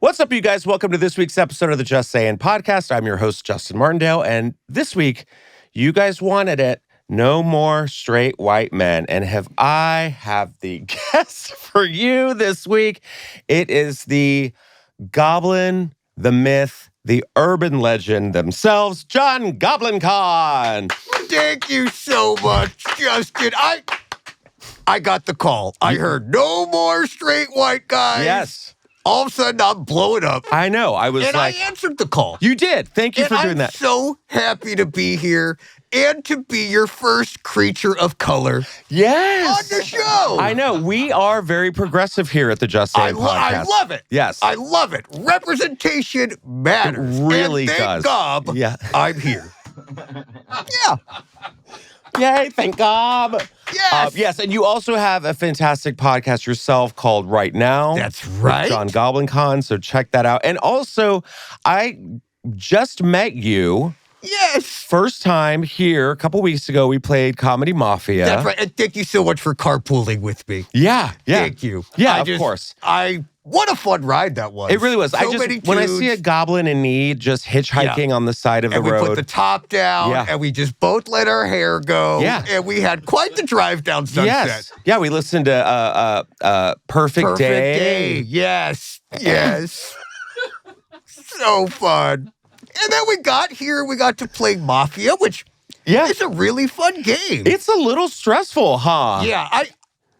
What's up, you guys? Welcome to this week's episode of the Just Sayin podcast. I'm your host, Justin Martindale, and this week, you guys wanted it. No more straight white men. And I have the guest for you this week. It is the goblin, the myth, the urban legend themselves, John Goblikon. Thank you so much, Justin. I got the call. I heard no more straight white guys. Yes. All of a sudden, I'm blowing up. I know. I answered the call. You did. Thank you for doing that. I'm so happy to be here and to be your first creature of color. Yes. On the show. I know. We are very progressive here at the Just Sayin podcast. I love it. Yes. I love it. Representation matters. It really and does. Thank God I'm here. Yeah. Yay, thank God. Yes. Yes, and you also have a fantastic podcast yourself called Right Now. That's right. John Goblikon, so check that out. And also, I just met you. Yes. First time here, a couple weeks ago, we played Comedy Mafia. That's right. And thank you so much for carpooling with me. Yeah. Thank you. Yeah, of course. What a fun ride that was. It really was. So When I see a goblin in need just hitchhiking on the side of the road. And we put the top down, and we just both let our hair go. Yeah. And we had quite the drive down Sunset. Yes. Yeah, we listened to Perfect Day. Yes. Yes. So fun. And then we got here, we got to play Mafia, which is a really fun game. It's a little stressful, huh? Yeah,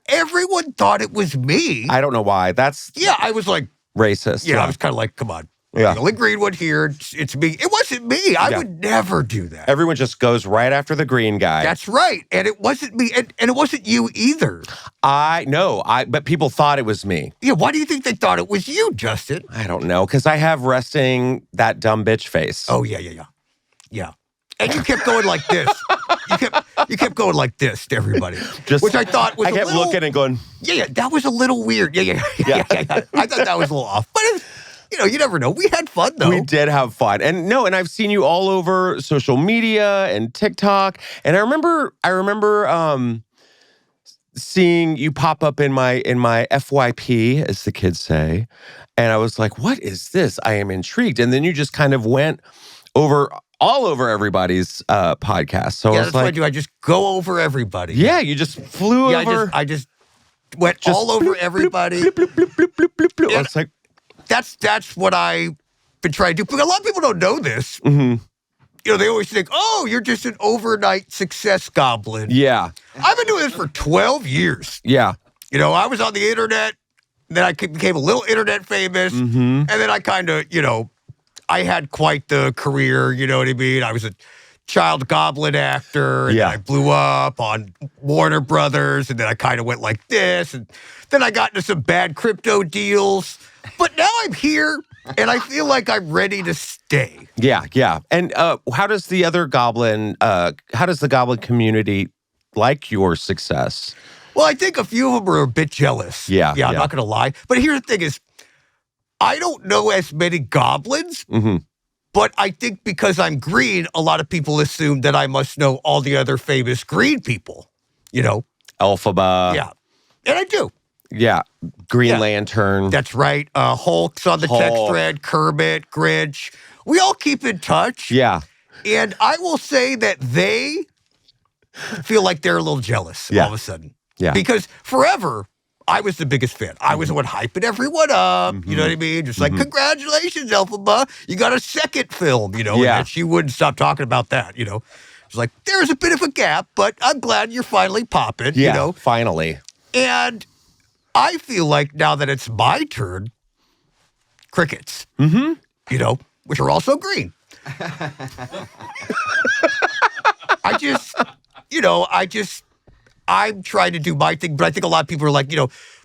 everyone thought it was me. I don't know why. I was like... racist. Yeah, I was kind of like, come on. Yeah. The only green one here, it's me. It wasn't me. I would never do that. Everyone just goes right after the green guy. That's right. And it wasn't me. And it wasn't you either. But people thought it was me. Yeah, why do you think they thought it was you, Justin? I don't know, because I have resting that dumb bitch face. Oh, yeah. And you kept going like this. You kept going like this to everybody, which I thought was I kept looking and going, yeah, that was a little weird. Yeah. I thought that was a little off. But, you never know. We had fun, though. We did have fun. And I've seen you all over social media and TikTok. And I remember seeing you pop up in my FYP, as the kids say. And I was like, what is this? I am intrigued. And then you just kind of went all over everybody's podcast. So that's what I do. I just go over everybody. Yeah, you just flew over. I just went all over everybody. Bloop, bloop, bloop, bloop, bloop, bloop, bloop. It's like, that's what I've been trying to do. But a lot of people don't know this. Mm-hmm. They always think, oh, you're just an overnight success goblin. Yeah. I've been doing this for 12 years. Yeah. I was on the internet, then I became a little internet famous, and then I kind of, I had quite the career, you know what I mean? I was a child goblin actor, and then I blew up on Warner Brothers, and then I kind of went like this, and then I got into some bad crypto deals. But now I'm here, and I feel like I'm ready to stay. Yeah. And how does the goblin community like your success? Well, I think a few of them are a bit jealous. Yeah, I'm not going to lie. But here's the thing is, I don't know as many goblins, but I think because I'm green, a lot of people assume that I must know all the other famous green people, Elphaba. Yeah. And I do. Yeah. Green Lantern. That's right. Hulk's on the text thread, Kermit, Grinch. We all keep in touch. Yeah. And I will say that they feel like they're a little jealous all of a sudden. Yeah. Because forever, I was the biggest fan. I was the one hyping everyone up. You know what I mean? Just like, congratulations, Elphaba. You got a second film, And she wouldn't stop talking about that, It's like, there's a bit of a gap, but I'm glad you're finally popping, finally. And I feel like now that it's my turn, crickets, which are also green. I'm trying to do my thing, but I think a lot of people are like,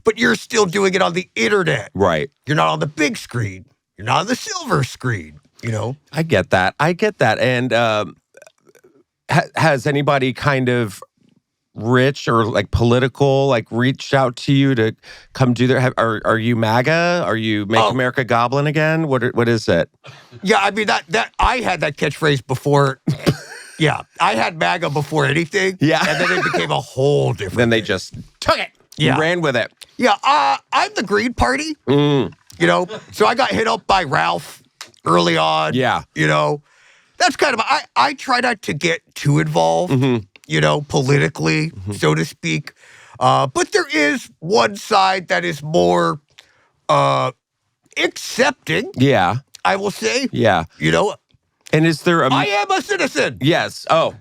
but you're still doing it on the internet. Right. You're not on the big screen. You're not on the silver screen, I get that. And has anybody kind of rich or like political reached out to you to come do their? Are you MAGA? Are you Make America Goblin Again? What is it? Yeah, I mean that I had that catchphrase before. Yeah, I had MAGA before anything. Yeah, and then it became a whole different. Then they just took it. Yeah, ran with it. Yeah, I'm the Green Party. You know, so I got hit up by Ralph early on. Yeah. You know, that's kind of, I try not to get too involved, you know, politically, so to speak. But there is one side that is more accepting. Yeah. I will say. Yeah. You know, and is there I am a citizen. Yes. Oh.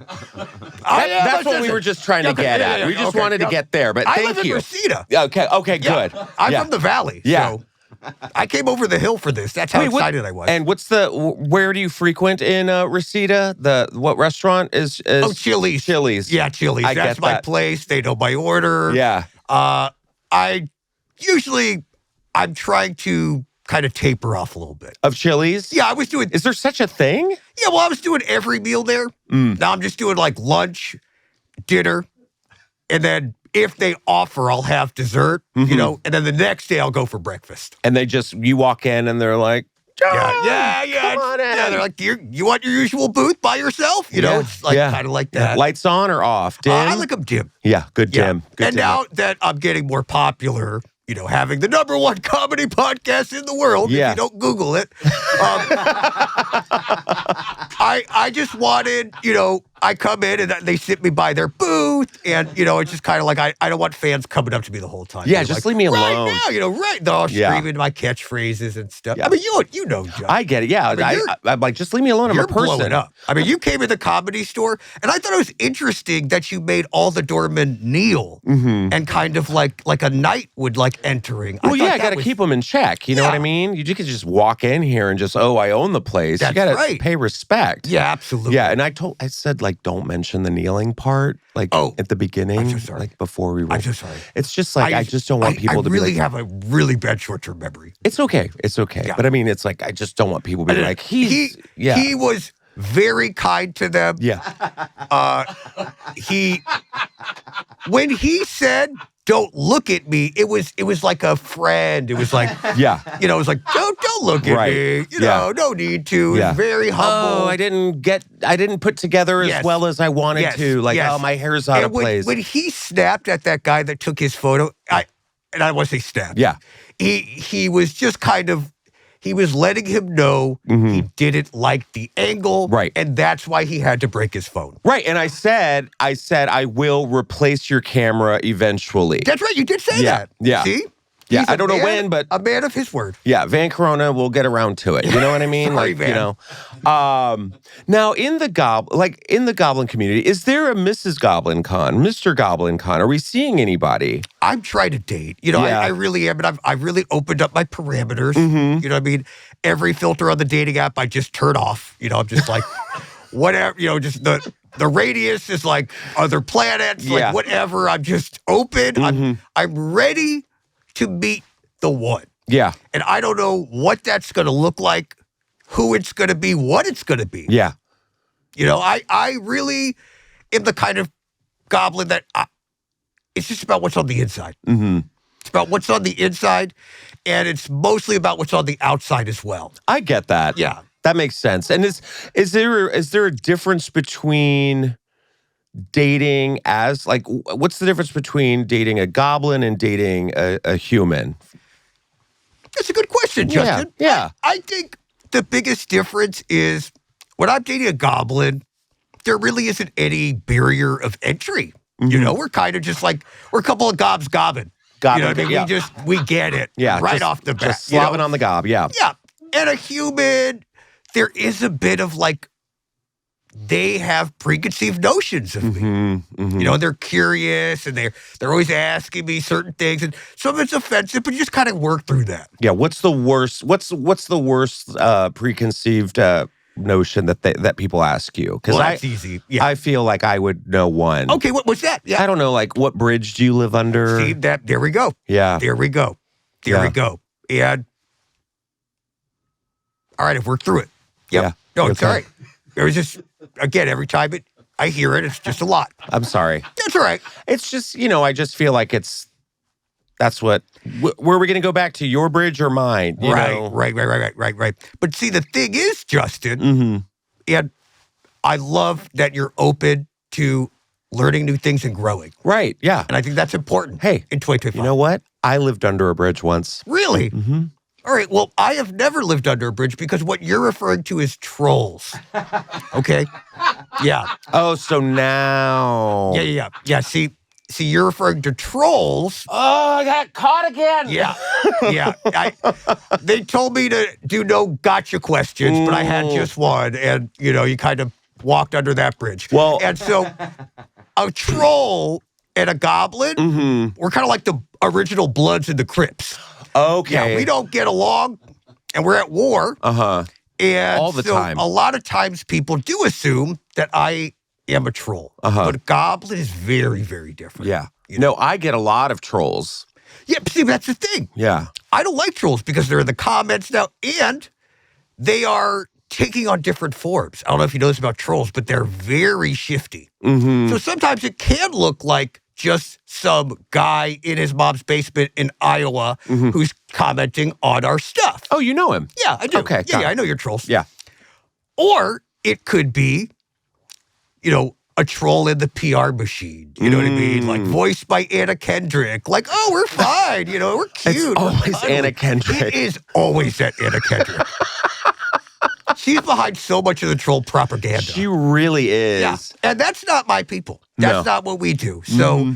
That's what we were just trying to get at. Yeah, we just wanted to get there, but I thank live you. in Reseda. Okay, good. I'm from the valley. Yeah. So I came over the hill for this. That's how excited I was. And where do you frequent in Reseda? What restaurant is Chili's. Chili's. Yeah, Chili's. That's my place. They know my order. Yeah. I'm trying to kind of taper off a little bit. Of Chili's? Yeah, I was doing... Is there such a thing? Yeah, well, I was doing every meal there. Now I'm just doing like lunch, dinner, and then if they offer, I'll have dessert, you know, and then the next day I'll go for breakfast. And you walk in and they're like, John, yeah. Come on in. Yeah, they're like, you want your usual booth by yourself? You know, it's like kind of like that. Lights on or off? Dim? I like them dim. Yeah, good dim. Good and dim. now that I'm getting more popular, you know, having the #1 comedy podcast in the world, if you don't Google it, I just wanted, you know, I come in and they sit me by their booth, and, you know, it's just kind of like, I don't want fans coming up to me the whole time. Yeah, just leave me alone. Right now, you know, they're all screaming my catchphrases and stuff. Yeah. I mean, you know, John. I get it. Yeah, I'm like, just leave me alone. I'm a person. Blowing up. I mean, you came in the Comedy Store, and I thought it was interesting that you made all the doormen kneel and kind of like a knight would like entering. Well, I got to keep them in check. You know what I mean? You could just walk in here and just, I own the place. That's you got to pay respect. Yeah, absolutely. Yeah, and I said, like, don't mention the kneeling part, like, at the beginning. I'm so sorry. Like, before we roll. I'm so sorry. It's just like, I just don't want people to be like. I really have a really bad short-term memory. It's okay. Yeah. But I mean, it's like, I just don't want people to be like, he was very kind to them. Yeah. When he said, don't look at me, it was like a friend. It was like, you know, it was like, don't look at me. You know, no need to. It was very humble. Oh, I didn't put together as well as I wanted to. Like, my hair's out of place. When he snapped at that guy that took his photo, I don't want to say snapped. Yeah. He was just kind of, he was letting him know he didn't like the angle. Right. And that's why he had to break his phone. Right. And I said, I will replace your camera eventually. That's right. You did say that. Yeah. See? Yeah, I don't know when, but a man of his word. Yeah, Van Corona will get around to it. You know what I mean? Sorry, Van. You know. Now in the Goblin community, is there a Mrs. Goblin Con, Mr. Goblin Con? Are we seeing anybody? I'm trying to date. You know, I really am, and I've really opened up my parameters. You know what I mean? Every filter on the dating app I just turn off. You know, I'm just like, whatever. You know, just the radius is like other planets, like whatever. I'm just open. I'm ready to meet the one. Yeah. And I don't know what that's going to look like, who it's going to be, what it's going to be. Yeah. You know, I really am the kind of goblin that it's just about what's on the inside. It's about what's on the inside, and it's mostly about what's on the outside as well. I get that. Yeah. That makes sense. And is there a difference between dating as, like, what's the difference between dating a goblin and dating a human? That's a good question, Justin. Yeah. I think the biggest difference is when I'm dating a goblin, there really isn't any barrier of entry. You know, we're kind of just like, we're a couple of gobs gobbing. You know what I mean? We get it right off the bat. Just slobbing on the gob, Yeah. And a human, there is a bit of like, they have preconceived notions of me. You know, they're curious and they're always asking me certain things, and some of it's offensive, but you just kind of work through that. Yeah. What's the worst? What's the worst preconceived notion that people ask you? Because that's easy. Yeah. I feel like I would know one. Okay, what's that? Yeah. I don't know. Like, what bridge do you live under? See that? There we go. Yeah. There we go. And all right, I've worked through it. Yep. Yeah. No, it's all right. It was just, again, every time I hear it, it's just a lot. I'm sorry. That's all right. It's just, you know, I just feel like that's what, where are we going to go back to, your bridge or mine? You know? Right. But see, the thing is, Justin, and I love that you're open to learning new things and growing. Right, yeah. And I think that's important. Hey, in 2025. You know what? I lived under a bridge once. Really? All right, well, I have never lived under a bridge because what you're referring to is trolls. Okay? Yeah. Oh, so now. Yeah. See, you're referring to trolls. Oh, I got caught again. Yeah. They told me to do no gotcha questions, but I had just one, and you kind of walked under that bridge. Well, and so a troll and a goblin were kind of like the original Bloods and the Crips. Okay. Yeah, we don't get along, and we're at war. And all the time. A lot of times people do assume that I am a troll. But a goblin is very, very different. Yeah. No, I get a lot of trolls. Yeah, but see, that's the thing. Yeah. I don't like trolls because they're in the comments now, and they are taking on different forms. I don't know if you know this about trolls, but they're very shifty. So sometimes it can look like just some guy in his mom's basement in Iowa who's commenting on our stuff. Oh, you know him? Yeah, I do. Okay. Yeah, I know your trolls. Yeah. Or it could be, a troll in the PR machine. You know what I mean? Like voiced by Anna Kendrick. Like, oh, we're fine. We're cute. It's always Anna Kendrick. It is always that Anna Kendrick. She's behind so much of the troll propaganda. She really is. Yeah. And that's not my people. That's not what we do. So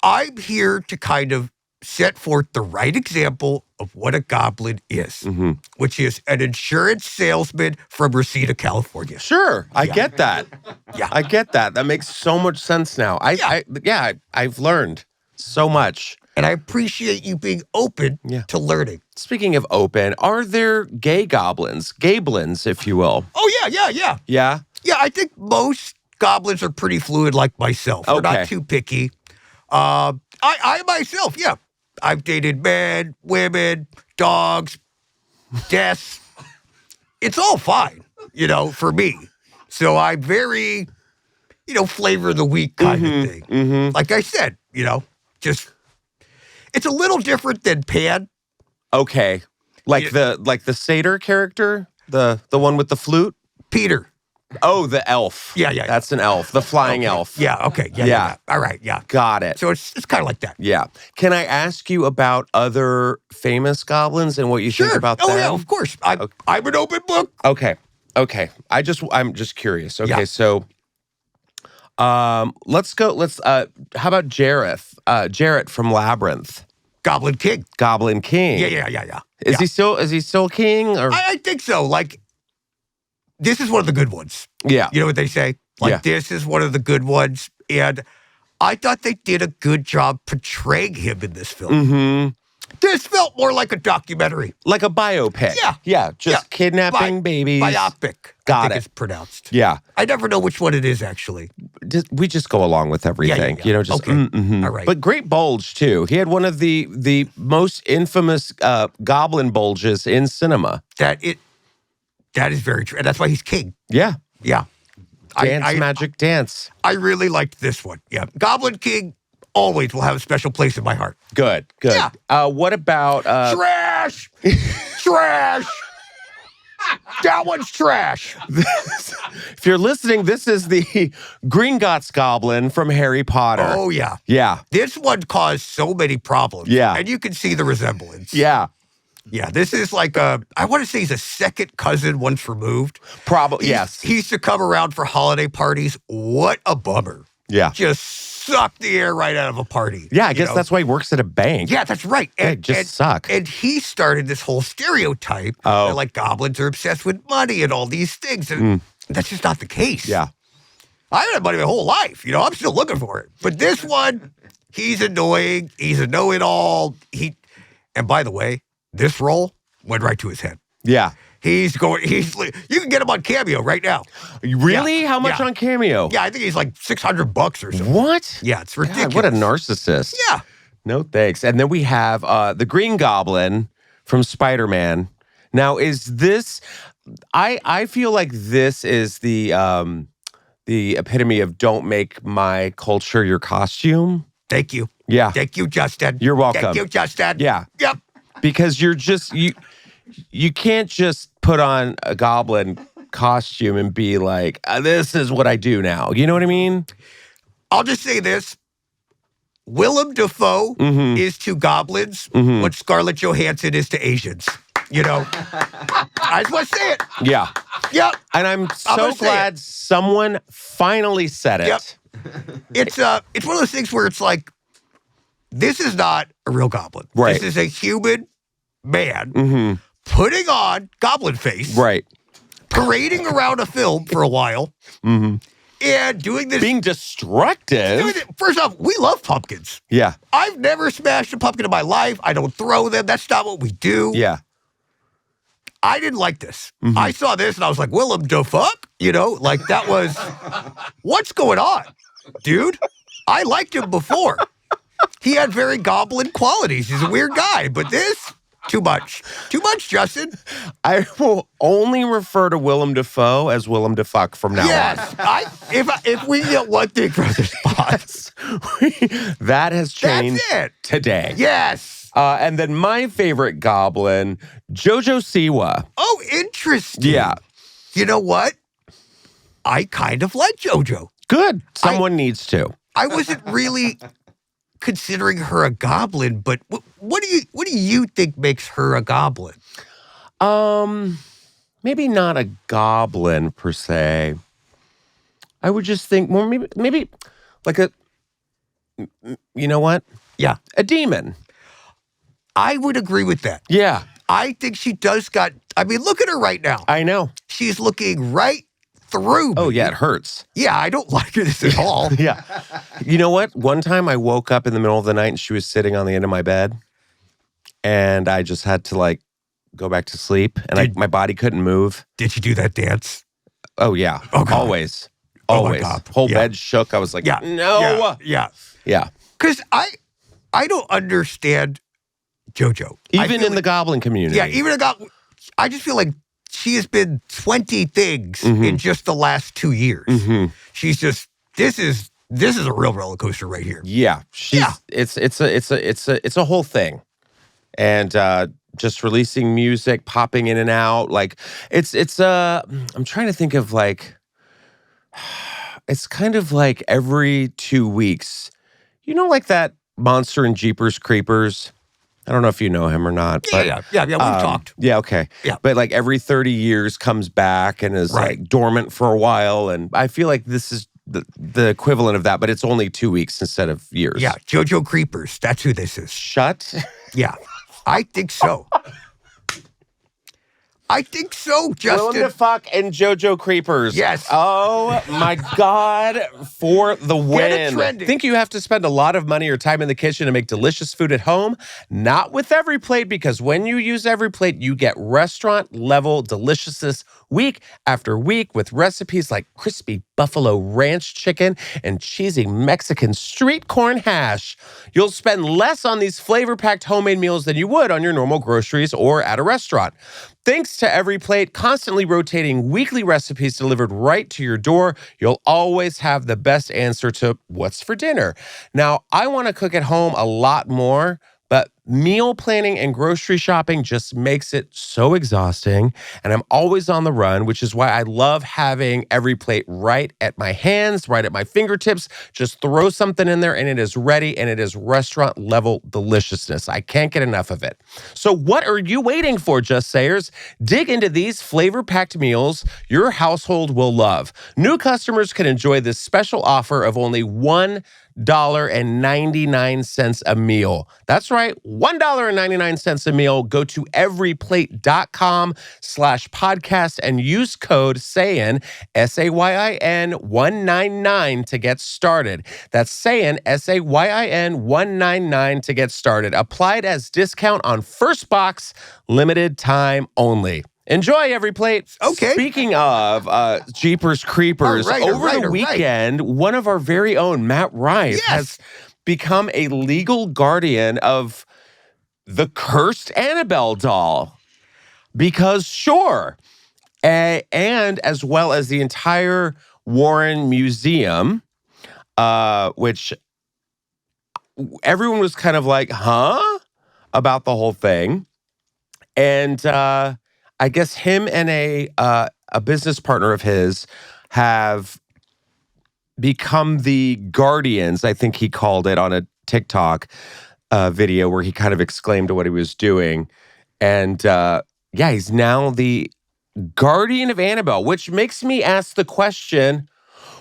I'm here to kind of set forth the right example of what a goblin is, which is an insurance salesman from Reseda, California. Sure. I get that. Yeah. I get that. That makes so much sense now. I've learned so much. And I appreciate you being open to learning. Speaking of open, are there gay goblins? Gablins, if you will. Oh, yeah. Yeah? Yeah, I think most goblins are pretty fluid like myself. They're not too picky. I myself, I've dated men, women, dogs, deaths. It's all fine, for me. So I'm very, flavor of the week kind of thing. Like I said, just, it's a little different than Pan. Okay. Like the satyr character? The one with the flute? Peter. Oh, the elf. Yeah. That's an elf. The flying elf. Yeah, okay. Yeah. All right, yeah. Got it. So it's kind of like that. Yeah. Can I ask you about other famous goblins and what you think about them? Oh, yeah, of course. I'm an open book. Okay. I'm just curious. Okay, so let's go. How about Jareth from Labyrinth? Goblin King. Goblin King. Yeah. Is he still king? Or I think so. Like, this is one of the good ones. Yeah. You know what they say? Like, this is one of the good ones. And I thought they did a good job portraying him in this film. This felt more like a documentary. Like a biopic. Yeah. Just kidnapping babies. Biopic. Got I think it. it's pronounced. Yeah. I never know which one it is, actually. We just go along with everything. Just okay. All right. But great bulge too. He had one of the most infamous goblin bulges in cinema. That is very true. And that's why he's king. Yeah. Yeah. Magic dance. I really liked this one. Yeah. Goblin King always will have a special place in my heart. Good. Yeah. What about trash? Trash. That one's trash. If you're listening, this is the Gringotts goblin from Harry Potter. Oh, yeah. Yeah. This one caused so many problems. Yeah. And you can see the resemblance. Yeah. Yeah, this is like I want to say he's a second cousin once removed. Probably, yes. He used to come around for holiday parties. What a bummer. Yeah. Just suck the air right out of a party. Yeah, I guess that's why he works at a bank. Yeah, that's right. And suck. And he started this whole stereotype that like goblins are obsessed with money and all these things. And that's just not the case. Yeah. I've had money my whole life. I'm still looking for it. But this one, he's annoying. He's a know-it-all. And by the way, this role went right to his head. Yeah. You can get him on Cameo right now. Really? Yeah. How much on Cameo? Yeah, I think he's like $600 or something. What? Yeah, it's ridiculous. God, what a narcissist. Yeah. No thanks. And then we have the Green Goblin from Spider-Man. Now, is this... I feel like this is the epitome of don't make my culture your costume. Thank you. Yeah. Thank you, Justin. You're welcome. Thank you, Justin. Yeah. Yep. Because you're just... You can't just put on a goblin costume and be like, this is what I do now. You know what I mean? I'll just say this. Willem Dafoe is to goblins what Scarlett Johansson is to Asians. You know, I just want to say it. Yeah. Yep. And I'm so gonna say glad someone finally said it. Yep. It's one of those things where it's like, this is not a real goblin. Right. This is a human man putting on goblin face. Right. Parading around a film for a while. And doing this. Being destructive. First off, we love pumpkins. Yeah. I've never smashed a pumpkin in my life. I don't throw them. That's not what we do. Yeah. I didn't like this. I saw this and I was like, Willem the fuck? You know, like that was, what's going on, dude? I liked him before. He had very goblin qualities. He's a weird guy, but this, too much. Too much, Justin. I will only refer to Willem Dafoe as Willem the fuck from now on. If we get one thing from this box, that has changed that's it. Today. Yes. And then my favorite goblin, Jojo Siwa. Oh, interesting. Yeah. You know what? I kind of like Jojo. Good. Someone needs to. I wasn't really considering her a goblin, but what do you think makes her a goblin? Maybe not a goblin per se. I would just think more maybe like a, you know what? Yeah. A demon. I would agree with that. Yeah. I think she does I mean, look at her right now. I know. She's looking right through me. Oh, yeah, it hurts. Yeah, I don't like this at all. Yeah. You know what? One time I woke up in the middle of the night and she was sitting on the end of my bed and I just had to like go back to sleep and my body couldn't move. Did you do that dance? Oh, yeah. Oh, God. Always. Oh, Always. my God. Whole bed shook. I was like, no. Yeah. Because I don't understand JoJo. Even in the goblin community. Yeah, even a goblin. I just feel like she has been 20 things in just the last 2 years. She's just, this is a real roller coaster right here. Yeah. It's a whole thing. And just releasing music, popping in and out. Like I'm trying to think of like, it's kind of like every 2 weeks, you know, like that Monster and Jeepers Creepers. I don't know if you know him or not. Yeah, we've talked. Yeah, okay. Yeah. But like every 30 years comes back and is like dormant for a while. And I feel like this is the equivalent of that, but it's only 2 weeks instead of years. Yeah, JoJo Creepers. That's who this is. Shut. Yeah, I think so. I think so, Justin. Willem the fuck and JoJo Creepers. Yes. Oh my God, for the win. trending. Think you have to spend a lot of money or time in the kitchen to make delicious food at home? Not with Every Plate, because when you use Every Plate, you get restaurant-level deliciousness week after week with recipes like crispy buffalo ranch chicken and cheesy Mexican street corn hash. You'll spend less on these flavor-packed homemade meals than you would on your normal groceries or at a restaurant. Thanks to Every Plate, constantly rotating weekly recipes delivered right to your door, you'll always have the best answer to what's for dinner. Now, I want to cook at home a lot more, but meal planning and grocery shopping just makes it so exhausting, and I'm always on the run, which is why I love having Every Plate right at my hands, right at my fingertips. Just throw something in there and it is ready, and it is restaurant-level deliciousness. I can't get enough of it. So what are you waiting for, Just Sayers? Dig into these flavor-packed meals your household will love. New customers can enjoy this special offer of only $1.99 a meal. That's right, $1.99 a meal. Go to everyplate.com/podcast and use code SAYIN, SAYIN 199 to get started. That's SAYIN, SAYIN 199 to get started. Applied as discount on first box, limited time only. Enjoy Every Plate. Okay. Speaking of Jeepers Creepers, over the weekend, one of our very own, Matt Rife, has become a legal guardian of the cursed Annabelle doll. Because sure, and as well as the entire Warren Museum, which everyone was kind of like, huh? About the whole thing. And I guess him and a business partner of his have become the guardians, I think he called it, on a TikTok video where he kind of exclaimed what he was doing. And he's now the guardian of Annabelle, which makes me ask the question,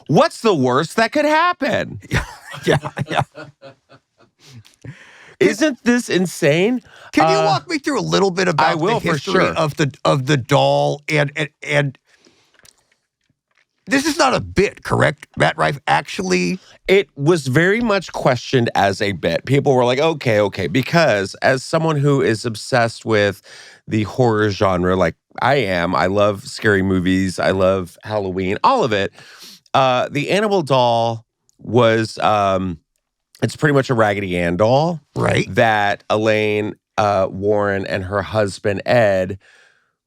what's the worst that could happen? Yeah. Isn't this insane? Can you walk me through a little bit about the history of the doll and this is not a bit, correct? Matt Rife actually. It was very much questioned as a bit. People were like, okay, because as someone who is obsessed with the horror genre, like I am, I love scary movies, I love Halloween, all of it. The Annabelle doll was, it's pretty much a Raggedy Ann doll. Right. That Elaine Warren and her husband, Ed,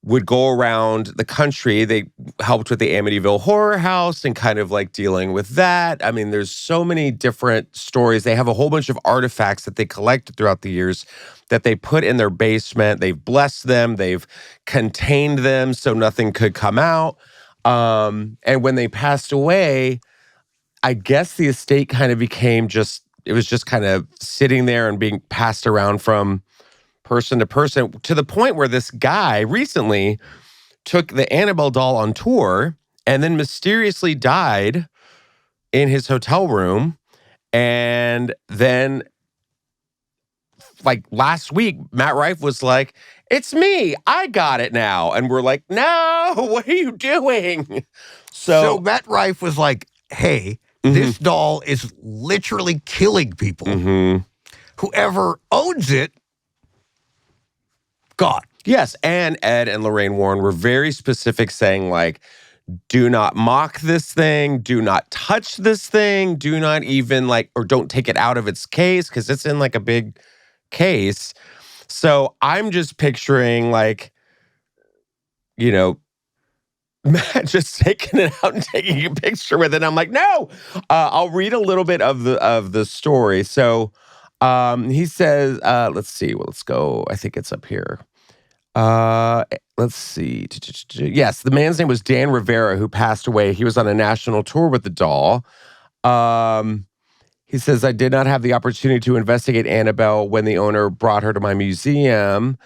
would go around the country. They helped with the Amityville Horror House and kind of like dealing with that. I mean, there's so many different stories. They have a whole bunch of artifacts that they collected throughout the years that they put in their basement. They've blessed them. They've contained them so nothing could come out. And when they passed away, I guess the estate kind of became it was just kind of sitting there and being passed around from person to person, to the point where this guy recently took the Annabelle doll on tour and then mysteriously died in his hotel room. And then, like last week, Matt Rife was like, "It's me. I got it now." And we're like, "No, what are you doing?" So Matt Rife was like, "Hey, this doll is literally killing people. Whoever owns it, God." Yes, and Ed and Lorraine Warren were very specific, saying like, do not mock this thing, do not touch this thing, do not even like, or don't take it out of its case because it's in like a big case. So I'm just picturing like, Matt just taking it out and taking a picture with it. I'm like, no. I'll read a little bit of the story. So he says, let's see. Well, let's go. I think it's up here. Let's see. Yes, the man's name was Dan Rivera, who passed away. He was on a national tour with the doll. He says, I did not have the opportunity to investigate Annabelle when the owner brought her to my museum.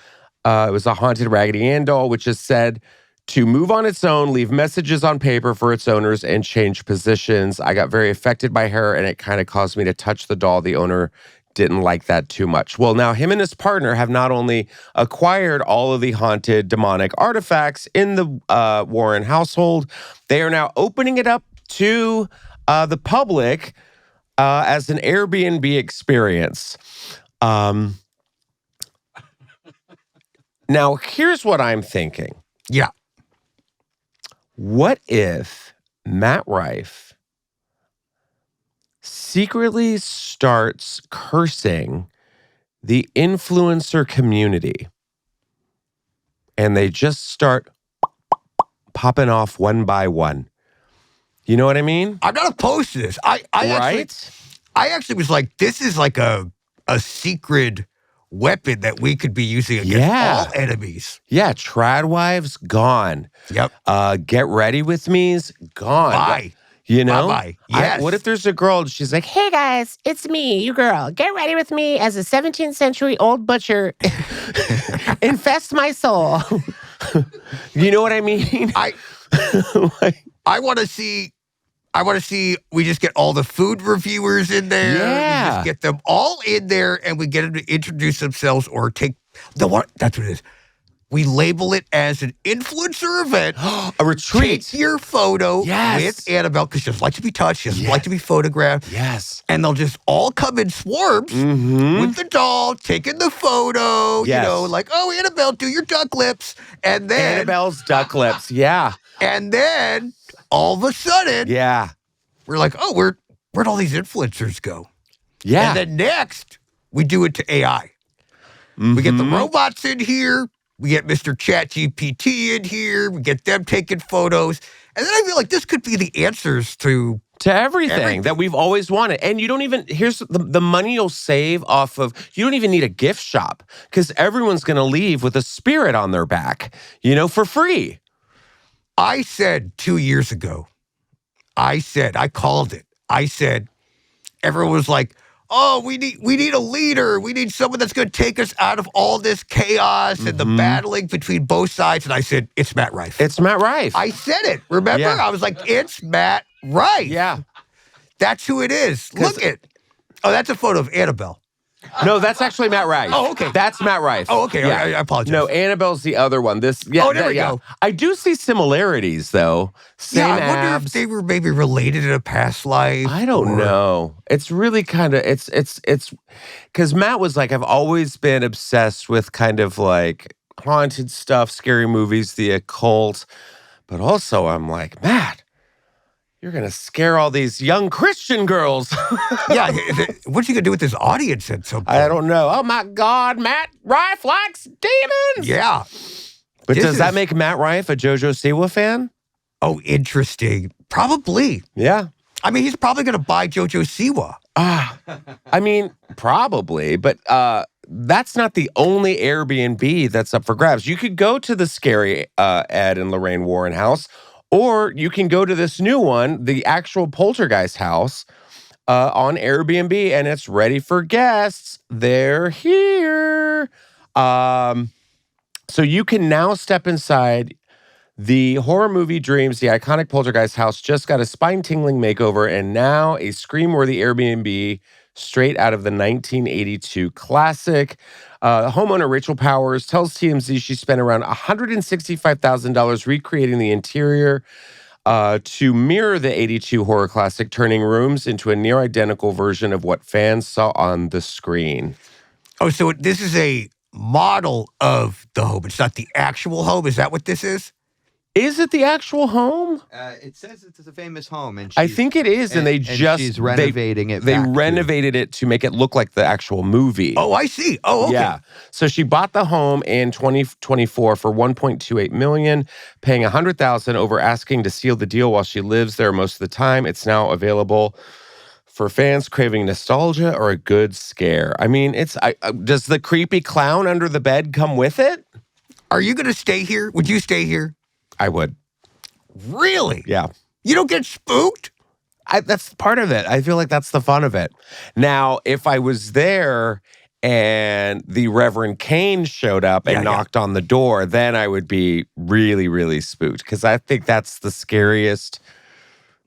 It was a haunted Raggedy Ann doll, which is said to move on its own, leave messages on paper for its owners, and change positions. I got very affected by her, and it kind of caused me to touch the doll. The owner didn't like that too much. Well, now him and his partner have not only acquired all of the haunted demonic artifacts in the Warren household, they are now opening it up to the public as an Airbnb experience. Now, here's what I'm thinking. Yeah. What if Matt Rife secretly starts cursing the influencer community and they just start popping off one by one? You know what I mean? I'm not opposed to this. I actually was like, this is like a secret weapon that we could be using against all enemies. Yeah, Tradwives, gone. Yep. Get Ready With Me's gone. Bye. Bye-bye. Yes. What if there's a girl and she's like, hey guys, it's me, you girl. Get ready with me as a 17th century old butcher. Infest my soul. You know what I mean? I want to see, we just get all the food reviewers in there. Yeah. We just get them all in there and we get them to introduce themselves or take the one. That's what it is. We label it as an influencer event. A retreat. Take your photo with Annabelle because she doesn't like to be touched. She doesn't like to be photographed. Yes. And they'll just all come in swarms with the doll, taking the photo, like, oh, Annabelle, do your duck lips. And then Annabelle's duck lips. Yeah. And then all of a sudden, we're like, oh, where'd all these influencers go? Yeah. And then next, we do it to AI. We get the robots in here. We get Mr. ChatGPT in here. We get them taking photos. And then I feel like this could be the answers to everything that we've always wanted. And you don't even, here's the money you'll save off of, you don't even need a gift shop because everyone's going to leave with a spirit on their back, for free. I said 2 years ago, I called it. I said, everyone was like, oh, we need a leader. We need someone that's going to take us out of all this chaos and the battling between both sides. And I said, it's Matt Rife. It's Matt Rife. I said it. Remember? Yeah. I was like, it's Matt Rife. Yeah. That's who it is. Look at. Oh, that's a photo of Annabelle. No, that's actually Matt Rife. Oh, okay. That's Matt Rife. Oh, okay. Yeah. I apologize. No, Annabelle's the other one. There we go. I do see similarities, though. Same I wonder abs. if they were maybe related in a past life. I don't know. It's really kind of, it's, because Matt was like, I've always been obsessed with kind of like haunted stuff, scary movies, the occult. But also I'm like, Matt, you're going to scare all these young Christian girls. Yeah. What's he going to do with his audience at some point? I don't know. Oh my God, Matt Rife likes demons. Yeah. But does that make Matt Rife a JoJo Siwa fan? Oh, interesting. Probably. Yeah. I mean, he's probably going to buy JoJo Siwa. I mean, probably, but that's not the only Airbnb that's up for grabs. You could go to the scary Ed and Lorraine Warren house, or you can go to this new one, the actual Poltergeist house on Airbnb, and it's ready for guests. They're here. So you can now step inside the horror movie Dreams. The iconic Poltergeist house just got a spine-tingling makeover and now a scream-worthy Airbnb straight out of the 1982 classic. Homeowner Rachel Powers tells TMZ she spent around $165,000 recreating the interior to mirror the 82 horror classic, turning rooms into a near-identical version of what fans saw on the screen. Oh, so this is a model of the home. It's not the actual home. Is that what this is? Is it the actual home? It says it's a famous home, and I think it is, and she's renovating it. They renovated it to make it look like the actual movie. Oh, I see. Oh, okay. Yeah. So she bought the home in 2024 for $1.28 million, paying $100,000 over asking to seal the deal while she lives there most of the time. It's now available for fans craving nostalgia or a good scare. I mean, does the creepy clown under the bed come with it? Are you going to stay here? Would you stay here? I would. Really? Yeah. You don't get spooked? That's part of it. I feel like that's the fun of it. Now, if I was there and the Reverend Kane showed up and knocked on the door, then I would be really, really spooked, because I think that's the scariest.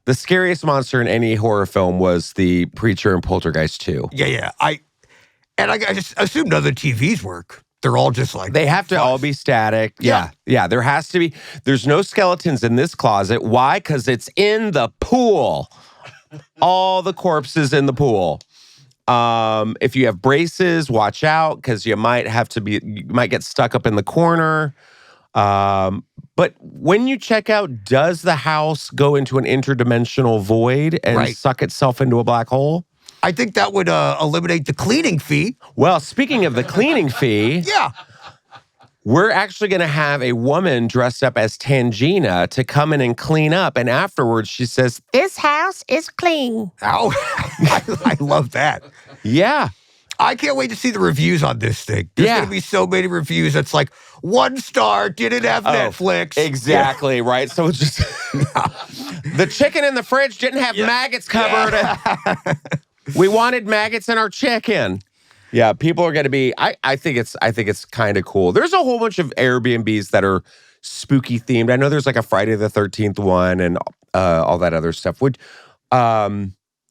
The scariest monster in any horror film was the preacher in Poltergeist 2. Yeah. I just assume none of the TVs work. They're all just like... They have to all be static. Yeah. There has to be. There's no skeletons in this closet. Why? Because it's in the pool. All the corpses in the pool. If you have braces, watch out, because you might get stuck up in the corner. But when you check out, does the house go into an interdimensional void and suck itself into a black hole? I think that would eliminate the cleaning fee. Well, speaking of the cleaning fee, we're actually going to have a woman dressed up as Tangina to come in and clean up. And afterwards, she says, "This house is clean." Oh, I love that. Yeah. I can't wait to see the reviews on this thing. There's going to be so many reviews that's like, 1 star, didn't have Netflix. Exactly, right? So it's just... The chicken in the fridge didn't have maggots covered. Yeah. We wanted maggots in our chicken. Yeah, people are going to be... I think it's kind of cool. There's a whole bunch of Airbnbs that are spooky themed. I know there's like a Friday the 13th one and all that other stuff.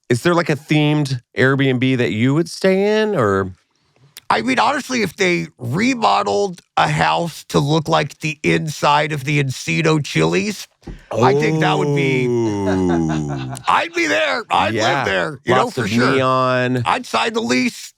Is there like a themed Airbnb that you would stay in, or? I mean, honestly, if they remodeled a house to look like the inside of the Encino Chili's, I think that would be... I'd be there. I'd live there. Lots of neon. I'd sign the lease.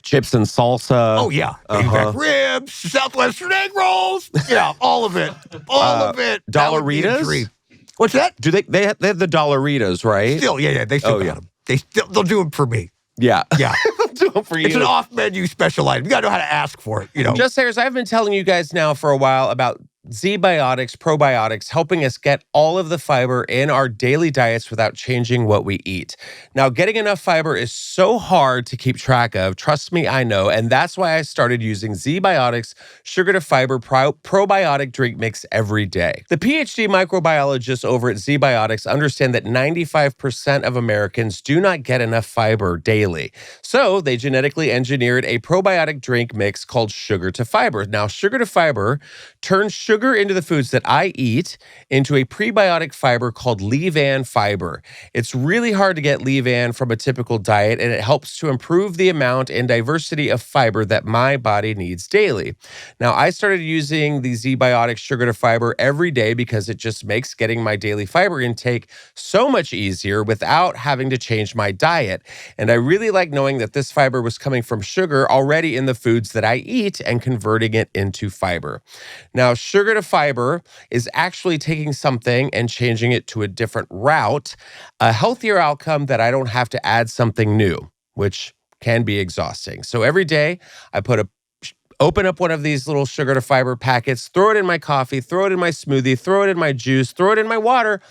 Chips and salsa. Oh, yeah. Back ribs, Southwestern egg rolls. Yeah, all of it. All of it. Dollaritas? What's that? Do they have the Dollaritas, right? Still, yeah. They still got them. They'll do them for me. Yeah. Yeah. They'll do them for you. It's an off-menu special item. You got to know how to ask for it, you know. Just Sayers, I've been telling you guys now for a while about Z-Biotics, probiotics, helping us get all of the fiber in our daily diets without changing what we eat. Now, getting enough fiber is so hard to keep track of. Trust me, I know. And that's why I started using Z-Biotics sugar to fiber probiotic drink mix every day. The PhD microbiologists over at Z-Biotics understand that 95% of Americans do not get enough fiber daily. So they genetically engineered a probiotic drink mix called sugar to fiber. Now, sugar to fiber turns sugar into the foods that I eat into a prebiotic fiber called leavan fiber. It's really hard to get leavan from a typical diet, and it helps to improve the amount and diversity of fiber that my body needs daily. Now, I started using the Z-Biotics sugar to fiber every day because it just makes getting my daily fiber intake so much easier without having to change my diet. And I really like knowing that this fiber was coming from sugar already in the foods that I eat and converting it into fiber. Now, sugar to fiber is actually taking something and changing it to a different route, a healthier outcome that I don't have to add something new, which can be exhausting. So every day I open up one of these little sugar to fiber packets, throw it in my coffee, throw it in my smoothie, throw it in my juice, throw it in my water,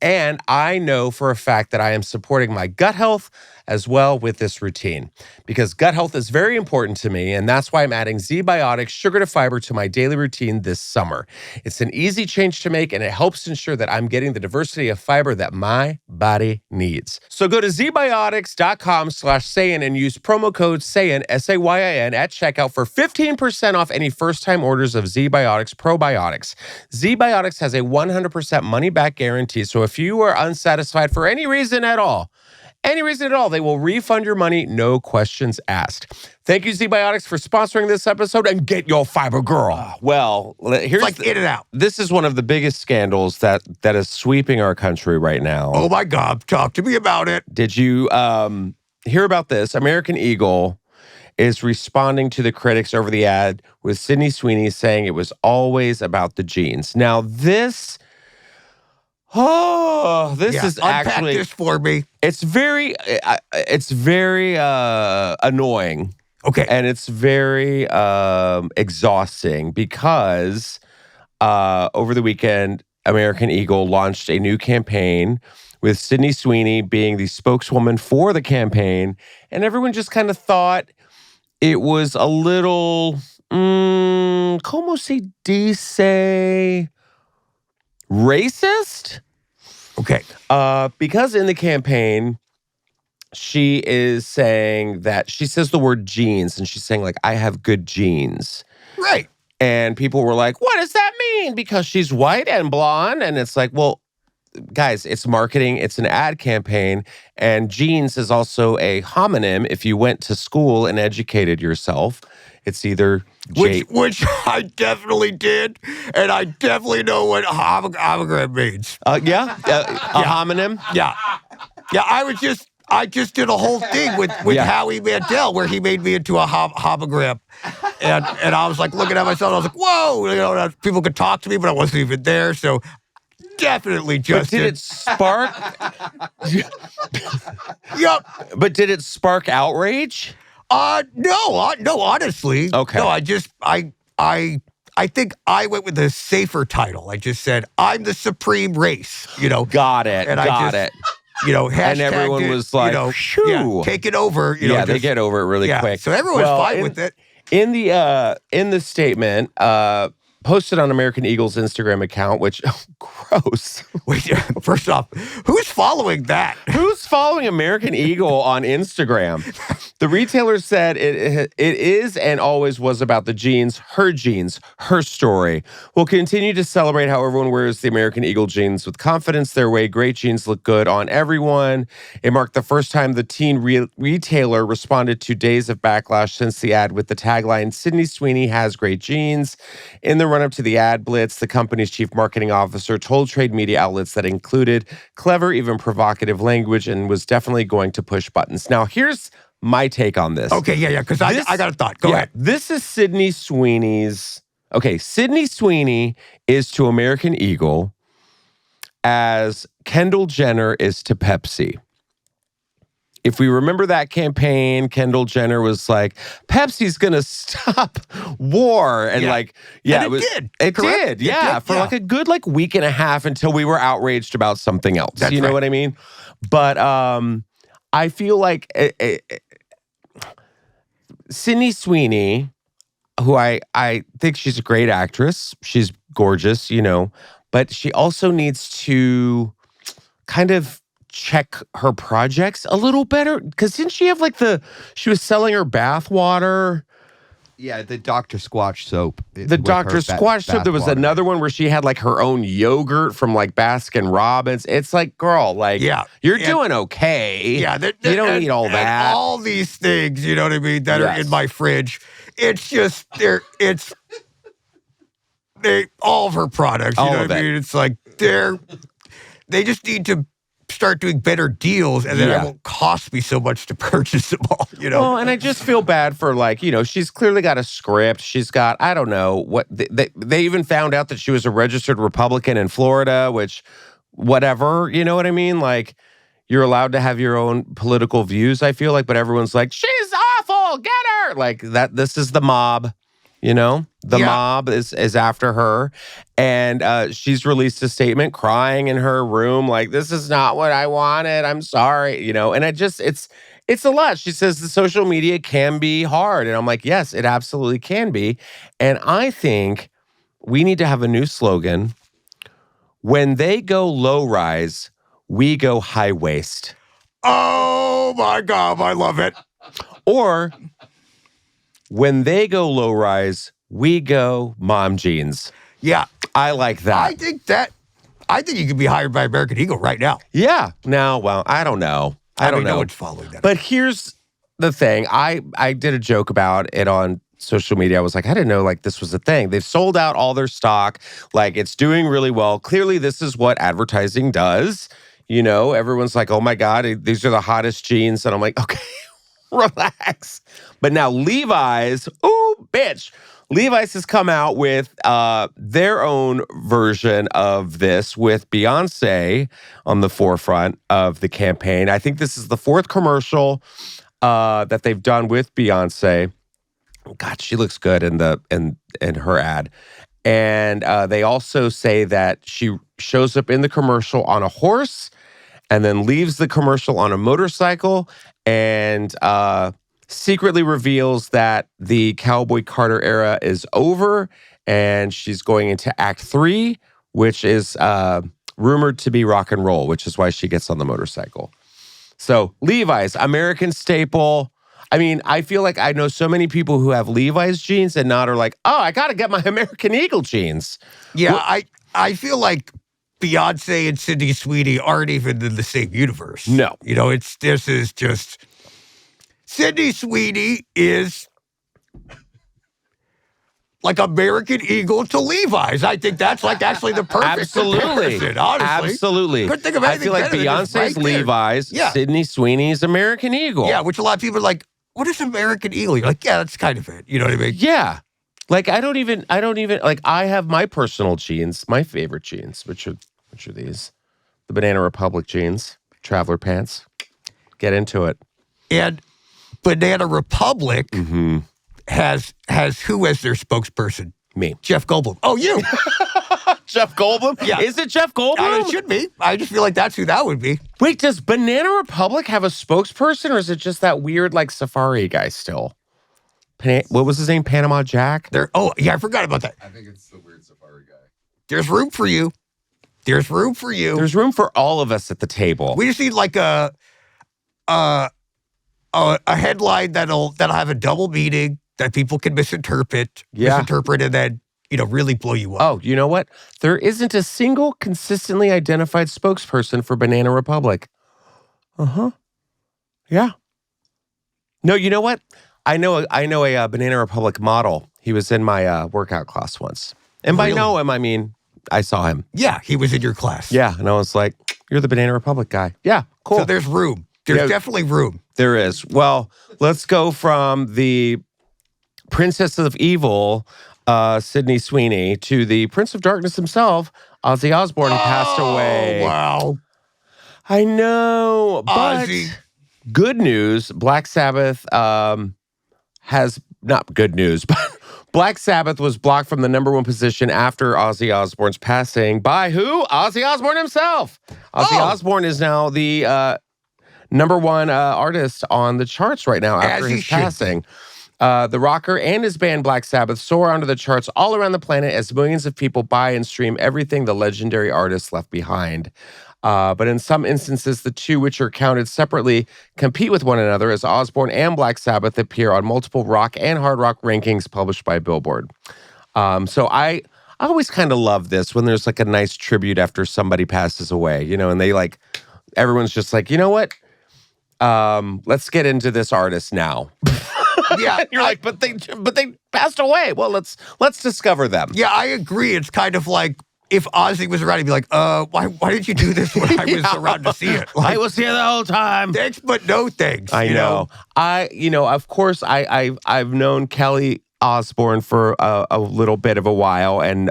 and I know for a fact that I am supporting my gut health as well with this routine, because gut health is very important to me, and that's why I'm adding Z-Biotics sugar to fiber to my daily routine this summer. It's an easy change to make, and it helps ensure that I'm getting the diversity of fiber that my body needs. So go to zbiotics.com/Sayin and use promo code Sayin, S-A-Y-I-N, at checkout for 15% off any first-time orders of Z-Biotics probiotics. Z-Biotics has a 100% money-back guarantee, so if you are unsatisfied for any reason at all, they will refund your money, no questions asked. Thank you, Z-Biotics, for sponsoring this episode, and get your fiber, girl. Well, here's It's like in and out. This is one of the biggest scandals that is sweeping our country right now. Oh my God, talk to me about it. Did you hear about this? American Eagle is responding to the critics over the ad with Sydney Sweeney saying it was always about the jeans. Now, this is unpack actually this for me. It's very annoying. Okay. And it's very exhausting because over the weekend, American Eagle launched a new campaign with Sydney Sweeney being the spokeswoman for the campaign. And everyone just kind of thought it was a little, como se dice, racist? Okay. Because in the campaign, she is saying that she says the word jeans, and she's saying, like, I have good genes. Right. And people were like, what does that mean? Because she's white and blonde. And it's like, well, guys, it's marketing. It's an ad campaign. And jeans is also a homonym. If you went to school and educated yourself, it's either Which I definitely did, and I definitely know what homogram means. A homonym? Yeah. I just did a whole thing with Howie Mandel where he made me into a homogram. And I was like looking at myself, and I was like, whoa, people could talk to me, but I wasn't even there. So definitely just. But did it spark? Yep. But did it spark outrage? No, honestly. Okay. No, I think I went with a safer title. I just said, I'm the supreme race, Got it, and got it. And everyone was like, phew. take it over. They get over it really quick. So everyone's fine with it. In the statement, posted on American Eagle's Instagram account, which, gross. Wait, first off, who's following that? Who's following American Eagle on Instagram? The retailer said it is and always was about the jeans, her story. We'll continue to celebrate how everyone wears the American Eagle jeans with confidence their way. Great jeans look good on everyone. It marked the first time the teen retailer responded to days of backlash since the ad with the tagline, Sydney Sweeney has great jeans. In the run-up to the ad blitz, the company's chief marketing officer told trade media outlets that included clever, even provocative language and was definitely going to push buttons. Now, here's my take on this. Okay, because I got a thought. Go ahead. This is Sydney Sweeney's. Okay, Sydney Sweeney is to American Eagle as Kendall Jenner is to Pepsi. if we remember that campaign, Kendall Jenner was like, Pepsi's going to stop war. And And it did. It Correct? did. Yeah. For like a good week and a half until we were outraged about something else. That's you know right. what I mean? But I feel like Sydney Sweeney, who I think she's a great actress. She's gorgeous, but she also needs to kind of check her projects a little better. Because didn't she have she was selling her bath water? Yeah, the Dr. Squatch soap. The Dr. Squatch soap. There was another one where she had her own yogurt from Baskin Robbins. It's like, girl, you're doing okay. Yeah, you don't need all that. All these things, you know what I mean, that are in my fridge. It's just all of her products. You know what I mean? It's like they just need to start doing better deals, and then it won't cost me so much to purchase them all, Well, and I just feel bad for she's clearly got a script. She's got, I don't know, what they even found out that she was a registered Republican in Florida, which whatever, you know what I mean? You're allowed to have your own political views, I feel like, but everyone's like, she's awful, get her! This is the mob. The mob is after her. And she's released a statement crying in her room, this is not what I wanted. I'm sorry, and it's a lot. She says the social media can be hard. And I'm like, yes, it absolutely can be. And I think we need to have a new slogan. When they go low rise, we go high waist. Oh my God, I love it. Or when they go low rise, we go mom jeans. Yeah. I like that. I think you could be hired by American Eagle right now. Yeah. Now, well, I don't know. I don't know what's following that. But here's the thing. I did a joke about it on social media. I was like, I didn't know this was a thing. They've sold out all their stock. It's doing really well. Clearly, this is what advertising does. Everyone's like, oh my God, these are the hottest jeans. And I'm like, okay. Relax. But now Levi's, ooh, bitch. Levi's has come out with their own version of this with Beyonce on the forefront of the campaign. I think this is the fourth commercial that they've done with Beyonce. God, she looks good in her ad. And they also say that she shows up in the commercial on a horse and then leaves the commercial on a motorcycle and secretly reveals that the Cowboy Carter era is over and she's going into Act 3, which is rumored to be rock and roll, which is why she gets on the motorcycle. So Levi's, American staple. I mean, I feel like I know so many people who have Levi's jeans and not are like, oh, I got to get my American Eagle jeans. Yeah, I feel like Beyonce and Sydney Sweeney aren't even in the same universe. No. This is just... Sydney Sweeney is like American Eagle to Levi's. I think that's actually the perfect comparison, honestly. Absolutely. Couldn't think of anything I feel like Beyonce's Levi's, Sydney Sweeney's American Eagle. Yeah, which a lot of people are like, what is American Eagle? You're like, yeah, that's kind of it. You know what I mean? Yeah. I don't even, I have my personal jeans, my favorite jeans, which are these. The Banana Republic jeans, traveler pants. Get into it. And Banana Republic has who as their spokesperson? Me. Jeff Goldblum. Oh, you. Jeff Goldblum? Yeah. Is it Jeff Goldblum? It should be. I just feel like that's who that would be. Wait, does Banana Republic have a spokesperson or is it just that weird Safari guy still? What was his name? Panama Jack? I forgot about that. I think it's the weird Safari guy. There's room for you. There's room for you. There's room for all of us at the table. We just need a headline that'll have a double meaning that people can misinterpret and then really blow you up. Oh, you know what? There isn't a single consistently identified spokesperson for Banana Republic. Yeah. No, you know what? I know a Banana Republic model. He was in my workout class once, and by know him, I mean I saw him. Yeah, he was in your class. Yeah, and I was like, "You're the Banana Republic guy." Yeah, cool. So there's room. There's definitely room. There is. Well, let's go from the Princess of Evil, Sydney Sweeney, to the Prince of Darkness himself, Ozzy Osbourne, who passed away. Wow. I know, but Ozzy. Good news, Black Sabbath has, not good news, but Black Sabbath was blocked from the #1 position after Ozzy Osbourne's passing by who? Ozzy Osbourne himself. Ozzy Osbourne is now the #1 artist on the charts right now after his passing. The rocker and his band Black Sabbath soar onto the charts all around the planet as millions of people buy and stream everything the legendary artist left behind. But in some instances, the two, which are counted separately, compete with one another as Osbourne and Black Sabbath appear on multiple rock and hard rock rankings published by Billboard. So I always kind of love this when there's like a nice tribute after somebody passes away, you know, and they like, everyone's just like, you know what? Let's get into this artist now. Yeah, and you're like, but they passed away. Well, let's discover them. Yeah, I agree. It's kind of like if Ozzy was around, he'd be like, why did you do this when I was around to see it? Like, I was here the whole time. Thanks, but no thanks. I know. Of course, I've known Kelly Osbourne for a little bit of a while, and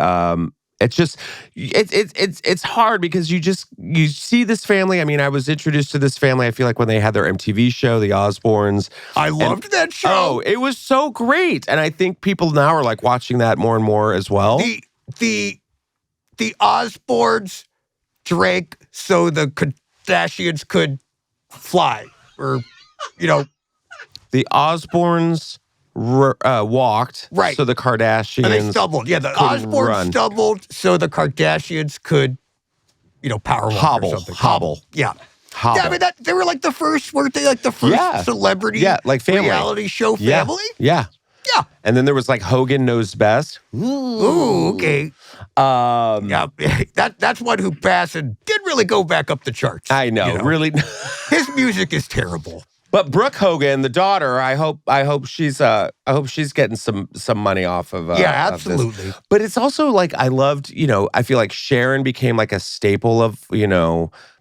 it's just it's hard because you see this family. I mean, I was introduced to this family, I feel like, when they had their MTV show, The Osbournes. I loved that show. Oh, it was so great. And I think people now are like watching that more and more as well. The Osbournes drank so the Kardashians could fly, or, you know. The Osbournes walked, right? So the Kardashians, and they stumbled. Yeah, the Osbournes stumbled so the Kardashians could, you know, power walk or something. Hobble. Yeah. Hobble. Yeah, I mean, they were like the first, weren't they? Like the first celebrity, like family reality show family. Yeah. And then there was like Hogan Knows Best. Ooh, okay. Yeah, that's one who passed and didn't really go back up the charts. I know, really. His music is terrible. But Brooke Hogan, the daughter, I hope she's getting some money off of absolutely. Of this. But it's also like I loved, I feel like Sharon became like a staple of,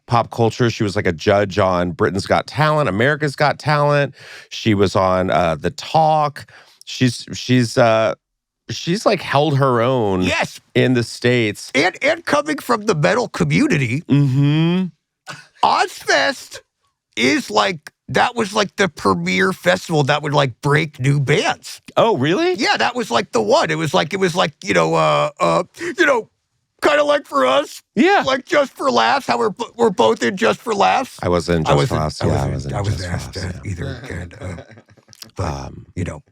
pop culture. She was like a judge on Britain's Got Talent, America's Got Talent. She was on The Talk. She's like held her own in the States. And coming from the metal community, Ozfest is like, that was like the premier festival that would like break new bands. Oh, really? Yeah, that was like the one. It was like, kind of like for us. Yeah. Like Just for Laughs, how we're both in Just for Laughs. I was in Just for Laughs. I wasn't asked either. And, but,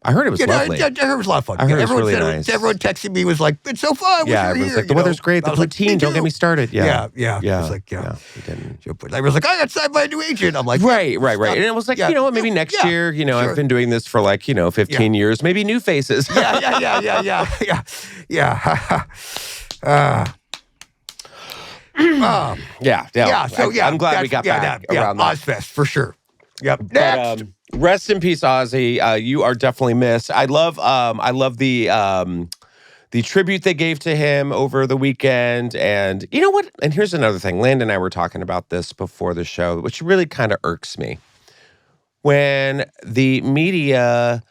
I heard it was lovely. I heard it was a lot of fun. I heard it was really nice. Everyone texted me, was like, it's so fun. Yeah, it was like, the weather's great. The poutine, don't get me started. Yeah. It was like, we didn't. I was like, I got signed by a new agent. I'm like, right. And it was like, maybe next year, sure. I've been doing this for like, 15 years, maybe new faces. Yeah. I'm glad we got back around that. Ozfest, for sure. Yep. Next. But, rest in peace, Ozzy. You are definitely missed. I love the tribute they gave to him over the weekend. And you know what? And here's another thing. Landon and I were talking about this before the show, which really kind of irks me. When the media,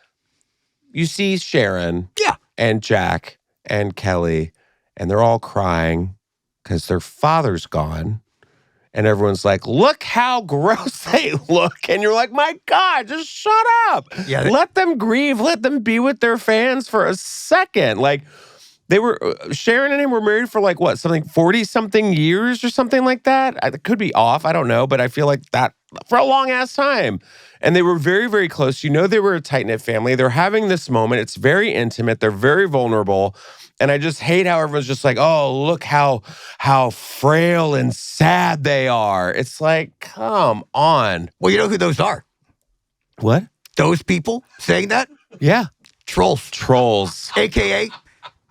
you see Sharon and Jack and Kelly, and they're all crying because their father's gone. And everyone's like, look how gross they look. And you're like, my God, just shut up. Yeah, let them grieve. Let them be with their fans for a second. Like, Sharon and him were married for like, 40-something years or something like that? It could be off. I don't know. But I feel like that for a long-ass time. And they were very, very close. They were a tight-knit family. They're having this moment. It's very intimate. They're very vulnerable. And I just hate how everyone's just like, oh, look how frail and sad they are. It's like, come on. Well, you know who those are? What? Those people saying that? Yeah. Trolls. AKA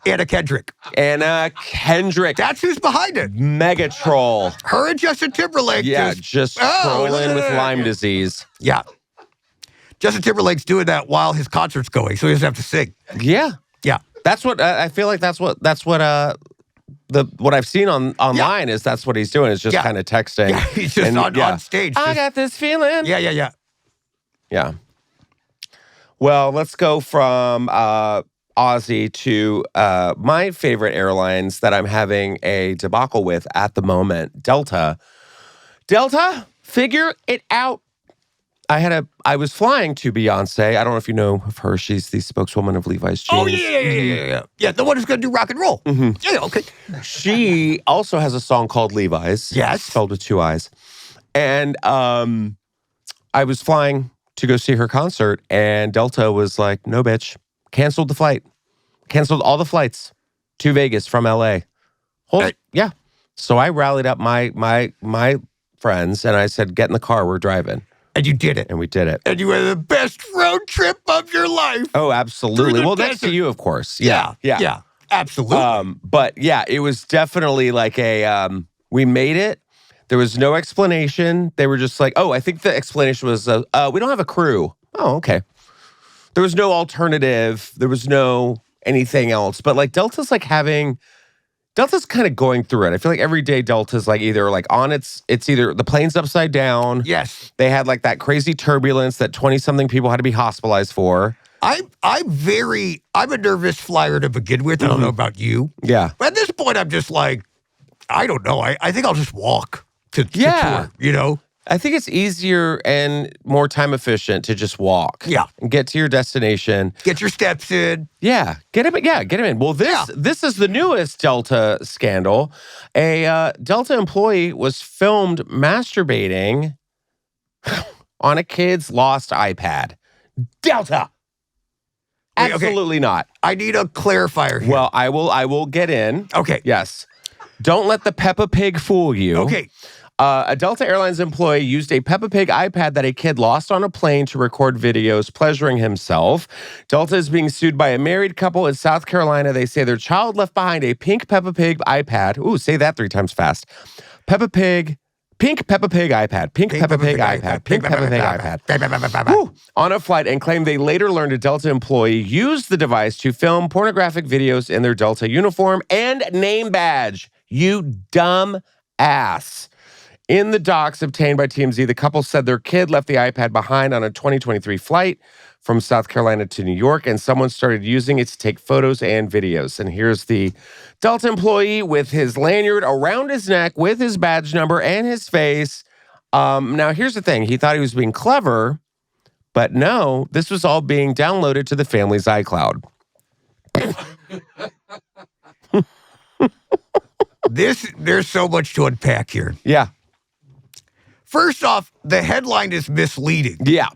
Anna Kendrick. That's who's behind it. Mega troll. Her and Justin Timberlake. Yeah, just trolling with Lyme disease. Yeah. Justin Timberlake's doing that while his concert's going, so he doesn't have to sing. Yeah. Yeah. That's what I feel like. What I've seen online is that's what he's doing. Is just kind of texting. Yeah, he's just on stage. I got this feeling. Yeah. Well, let's go from Ozzy to my favorite airlines that I'm having a debacle with at the moment, Delta. Delta, figure it out. I was flying to Beyonce. I don't know if you know of her. She's the spokeswoman of Levi's jeans. Oh, yeah. Yeah, the one who's going to do rock and roll. Yeah, okay. She also has a song called Levi's. Yes. Spelled with 2 I's. And I was flying to go see her concert, and Delta was like, no, bitch. Canceled the flight. Canceled all the flights to Vegas from LA. Yeah. So I rallied up my friends, and I said, get in the car, we're driving. And you did it. And we did it. And you had the best road trip of your life. Oh, absolutely. Well, next to you, of course. Yeah. Absolutely. But yeah, it was definitely like we made it. There was no explanation. They were just like, oh, I think the explanation was, we don't have a crew. Oh, okay. There was no alternative. There was no anything else. But like Delta's kind of going through it. I feel like every day Delta's like either like on it's either the plane's upside down. Yes. They had like that crazy turbulence that 20-something people had to be hospitalized for. I'm a nervous flyer to begin with. I don't know about you. Yeah. But at this point, I'm just like, I don't know. I think I'll just walk to tour, you know? I think it's easier and more time efficient to just walk. Yeah. And get to your destination. Get your steps in. Yeah. Get him in. Well, this is the newest Delta scandal. A Delta employee was filmed masturbating on a kid's lost iPad. Delta. Wait, Absolutely not. I need a clarifier here. Well, I will get in. Okay. Yes. Don't let the Peppa Pig fool you. Okay. A Delta Airlines employee used a Peppa Pig iPad that a kid lost on a plane to record videos pleasuring himself. Delta is being sued by a married couple in South Carolina. They say their child left behind a pink Peppa Pig iPad. Ooh, say that 3 times fast. Pink Peppa Pig iPad. Pink Peppa Pig iPad. Pink Peppa Pig iPad. Woo, on a flight, and claimed they later learned a Delta employee used the device to film pornographic videos in their Delta uniform and name badge. You dumb ass. In the docs obtained by TMZ, the couple said their kid left the iPad behind on a 2023 flight from South Carolina to New York, and someone started using it to take photos and videos. And here's the Delta employee with his lanyard around his neck with his badge number and his face. Now, here's the thing. He thought he was being clever, but no, this was all being downloaded to the family's iCloud. There's so much to unpack here. Yeah. First off, the headline is misleading. Yeah.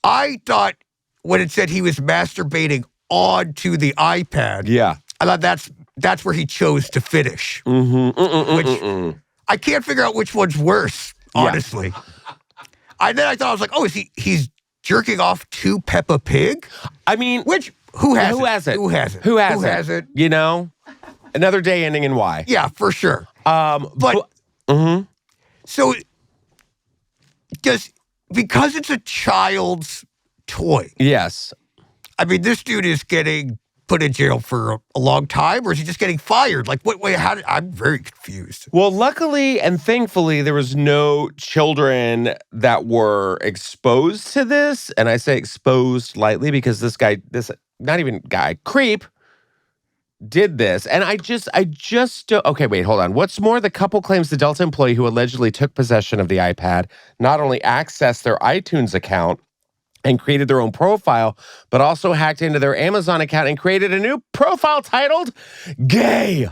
I thought when it said he was masturbating onto the iPad, Yeah. I thought that's where he chose to finish. Which I can't figure out which one's worse, honestly. Then I thought, I was like, oh, he's jerking off to Peppa Pig? I mean, who has it? You know? Another day ending in Y. Yeah, for sure. So because it's a child's toy. Yes. I mean, this dude is getting put in jail for a long time, or is he just getting fired? Like, I'm very confused. Well, luckily and thankfully, there was no children that were exposed to this. And I say exposed lightly because this creep did this. And I just okay, wait, hold on. What's more, the couple claims the Delta employee who allegedly took possession of the iPad not only accessed their iTunes account and created their own profile, but also hacked into their Amazon account and created a new profile titled Gay.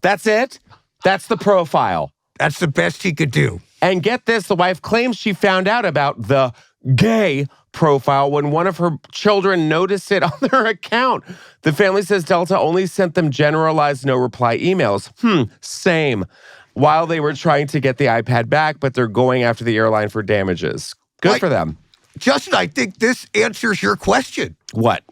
That's it. That's the profile. That's the best he could do. And get this, the wife claims she found out about the gay profile when one of her children noticed it on their account. The family says Delta only sent them generalized no-reply emails. Same. While they were trying to get the iPad back, but they're going after the airline for damages. Good for them. Justin, I think this answers your question. What?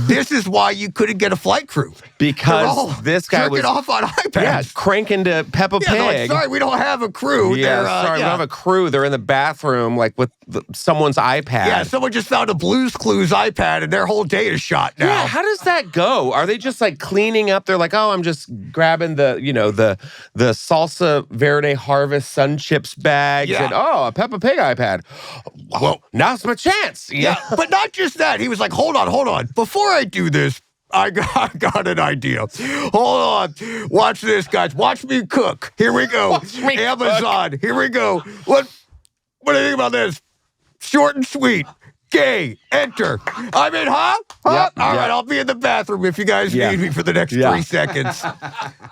This is why you couldn't get a flight crew. Because this guy was off on iPads. Yeah, cranking to Peppa Pig. Like, sorry, we don't have a crew. Yeah, we don't have a crew. They're in the bathroom, like with someone's iPad. Yeah, someone just found a Blue's Clues iPad, and their whole day is shot now. Yeah, how does that go? Are they just like cleaning up? They're like, oh, I'm just grabbing the salsa verde harvest sun chips bags, and a Peppa Pig iPad. Well, now's my chance. Yeah, but not just that. He was like, hold on. Before I do this, I got an idea. Hold on. Watch this, guys. Watch me cook. Here we go. Amazon. Cook. Here we go. What do you think about this? Short and sweet. Gay. Enter. I mean, huh? Yep, all right, I'll be in the bathroom if you guys need me for the next 3 seconds.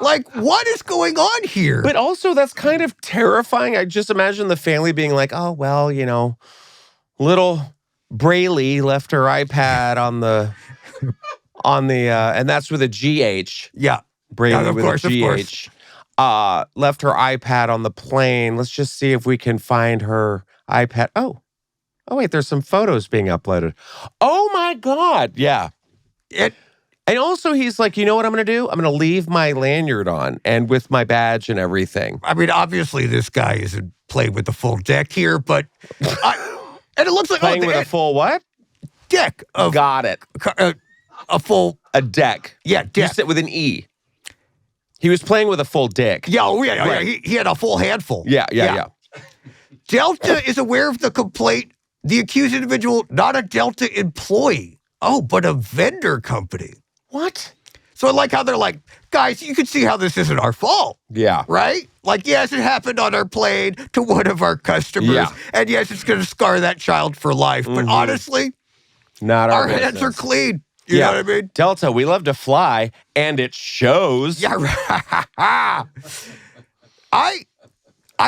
Like, what is going on here? But also, that's kind of terrifying. I just imagine the family being like, oh, well, you know, little Braley left her iPad on the, and that's with a GH. Yeah. Braley with a GH. Left her iPad on the plane. Let's just see if we can find her iPad. Oh, wait, there's some photos being uploaded. Oh, my God. Yeah. And also, he's like, you know what I'm going to do? I'm going to leave my lanyard on and with my badge and everything. I mean, obviously, this guy isn't playing with the full deck here, but... and it looks like... Playing with a full what? Deck. Got it. A deck. Yeah, deck. You said with an E. He was playing with a full dick. Yeah, he had a full handful. Yeah. Delta is aware of the complaint. The accused individual, not a Delta employee. Oh, but a vendor company. What? So I like how they're like, guys, you can see how this isn't our fault. Yeah. Right? Like, yes, it happened on our plane to one of our customers. Yeah. And yes, it's going to scar that child for life. But honestly, not our business. Hands are clean. You know what I mean? Delta, we love to fly, and it shows. Yeah. I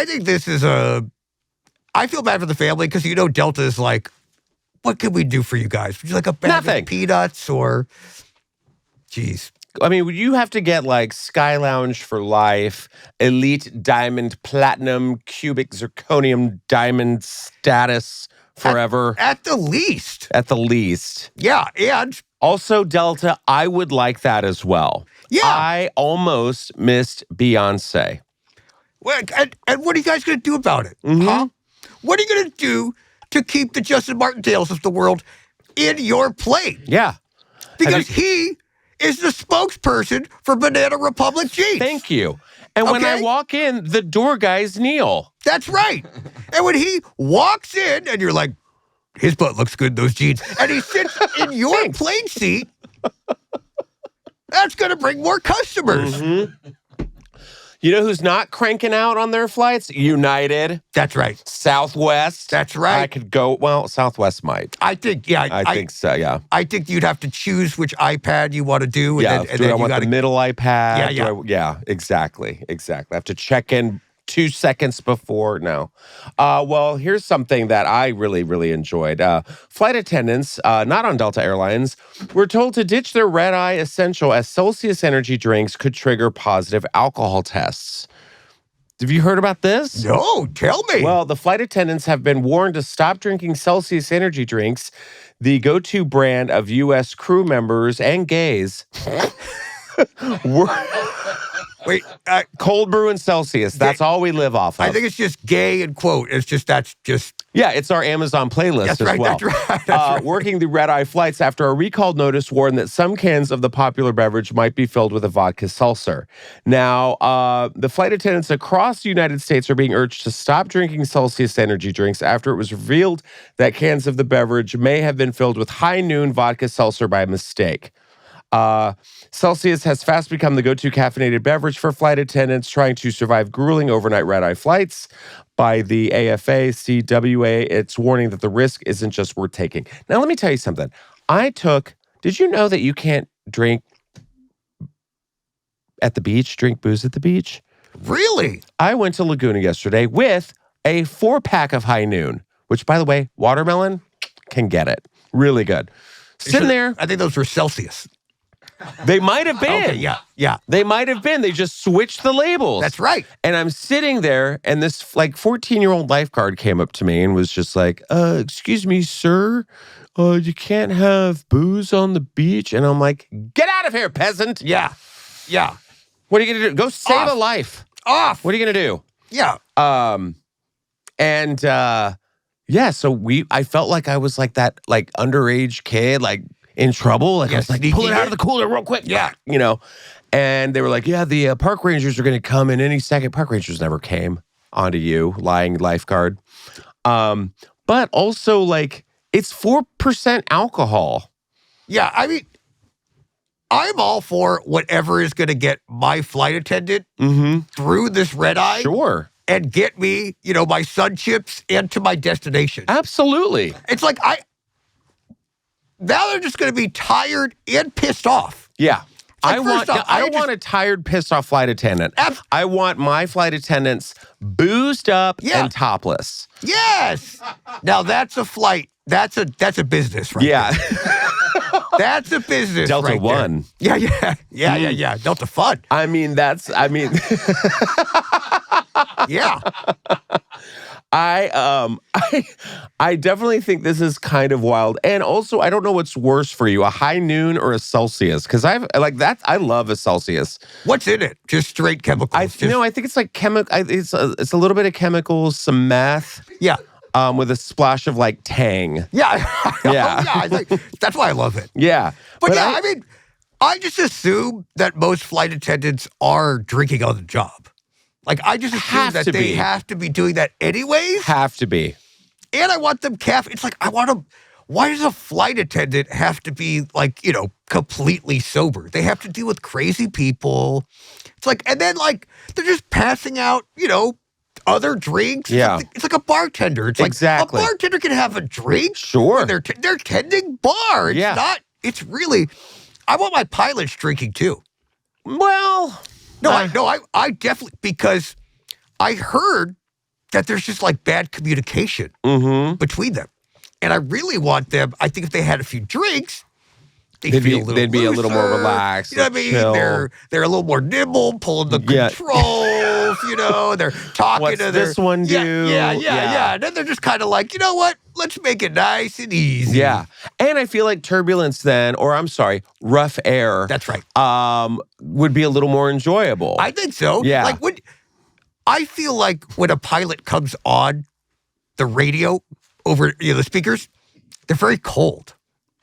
think this is I feel bad for the family because, you know, Delta is like, what can we do for you guys? Would you like a bag of peanuts or, geez. I mean, you have to get like Sky Lounge for life, elite diamond, platinum, cubic zirconium diamond status forever. At the least. At the least. Yeah, and... Also, Delta, I would like that as well. Yeah. I almost missed Beyonce. Well, and what are you guys going to do about it? Huh? What are you going to do to keep the Justin Martindales of the world in your plane? Yeah. Because he is the spokesperson for Banana Republic jeans. Thank you. And when I walk in, the door guys kneel. That's right. And when he walks in, and you're like, his butt looks good in those jeans, and he sits in your plane seat, that's going to bring more customers. You know who's not cranking out on their flights? United. That's right. Southwest. That's right. I could go, well, Southwest might. I think, yeah. I think so, yeah. I think you'd have to choose which iPad you want to do. And then I want the middle iPad? Yeah. Exactly. I have to check in 2 seconds before. No. Well, here's something that I really, really enjoyed. Flight attendants, not on Delta Airlines, were told to ditch their red-eye essential as Celsius energy drinks could trigger positive alcohol tests. Have you heard about this? No, tell me. Well, the flight attendants have been warned to stop drinking Celsius energy drinks, the go-to brand of U.S. crew members and gays. Wait, cold brew and Celsius. That's all we live off of. I think it's just gay and quote. That's just. Yeah, it's our Amazon playlist as well. That's right. Working the red-eye flights after a recalled notice warned that some cans of the popular beverage might be filled with a vodka seltzer. Now, the flight attendants across the United States are being urged to stop drinking Celsius energy drinks after it was revealed that cans of the beverage may have been filled with High Noon vodka seltzer by mistake. Celsius has fast become the go-to caffeinated beverage for flight attendants trying to survive grueling overnight red-eye flights. By the AFA-CWA, it's warning that the risk isn't just worth taking. Now, let me tell you something. Did you know that you can't drink booze at the beach? Really? I went to Laguna yesterday with a 4-pack of High Noon, which, by the way, watermelon can get it. Really good. Sitting there. I think those were Celsius. They might have been. Okay, yeah. They might have been. They just switched the labels. That's right. And I'm sitting there, and this 14-year-old lifeguard came up to me and was just like, excuse me, sir, you can't have booze on the beach. And I'm like, get out of here, peasant. Yeah. What are you going to do? Go save a life. Off. What are you going to do? Yeah. So I felt like I was like that, underage kid, in trouble. I was pull it out of the cooler real quick. Yeah. And they were like, yeah, the park rangers are going to come in any second. Park rangers never came onto you, lying lifeguard. But also, it's 4% alcohol. Yeah, I mean, I'm all for whatever is going to get my flight attendant through this red eye. Sure. And get me, my sun chips and to my destination. Absolutely. It's like now they're just going to be tired and pissed off. Yeah. Like, I don't want a tired, pissed off flight attendant. I want my flight attendants boozed up and topless. Yes. Now that's a flight. That's a business, right? Yeah. That's a business. Delta right One. There. Yeah. Delta Fun. Yeah. I definitely think this is kind of wild. And also, I don't know what's worse for you, a high noon or a Celsius. Because I love a Celsius. What's in it? Just straight chemicals? I think it's like it's a little bit of chemicals, some meth. Yeah. With a splash of like Tang. Yeah. Yeah. That's why I love it. Yeah. But I just assume that most flight attendants are drinking on the job. Like, I just assume that they have to be doing that anyways. Have to be. And I want them caffeine. It's like, I want them. Why does a flight attendant have to be like, completely sober? They have to deal with crazy people. It's like, and then like, they're just passing out, other drinks. Yeah. It's like a bartender. It's like a bartender can have a drink. Sure. When they're tending bar. It's really, I want my pilots drinking too. Well. I definitely, because I heard that there's just like bad communication between them. And I really want them, I think if they had a few drinks, they'd be a little more relaxed. You know what I mean? Chill. They're a little more nimble, pulling the controls, they're talking What's to this one do? Yeah. And then they're just kind of like, you know what? Let's make it nice and easy. Yeah. And I feel like turbulence then, or I'm sorry, rough air. That's right. Would be a little more enjoyable. I think so. Yeah. Like I feel like when a pilot comes on the radio over the speakers, they're very cold.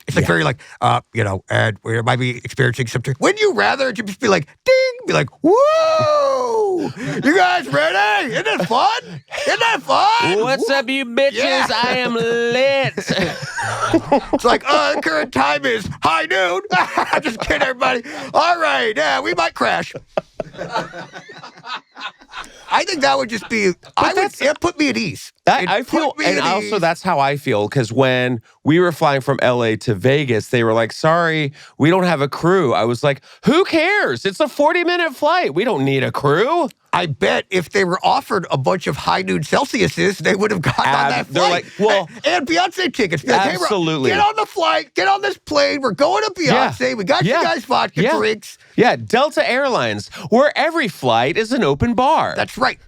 It's like very like, and we might be experiencing something. Wouldn't you rather just be like, ding, be like, whoa, you guys ready? Isn't it fun? Isn't that fun? What's up, you bitches? Yeah. I am lit. It's like, the current time is high noon. Just kidding, everybody. All right, we might crash. I think that would just be, it put me at ease. Also that's how I feel, because when we were flying from LA to Vegas, they were like, sorry, we don't have a crew. I was like, who cares? It's a 40-minute flight. We don't need a crew. I bet if they were offered a bunch of high noon Celsiuses, they would have gotten on that flight. They're like, well, and Beyonce tickets. Like, absolutely. Hey, get on the flight. Get on this plane. We're going to Beyonce. Yeah. We got you guys vodka drinks. Yeah, Delta Airlines, where every flight is an open bar. That's right.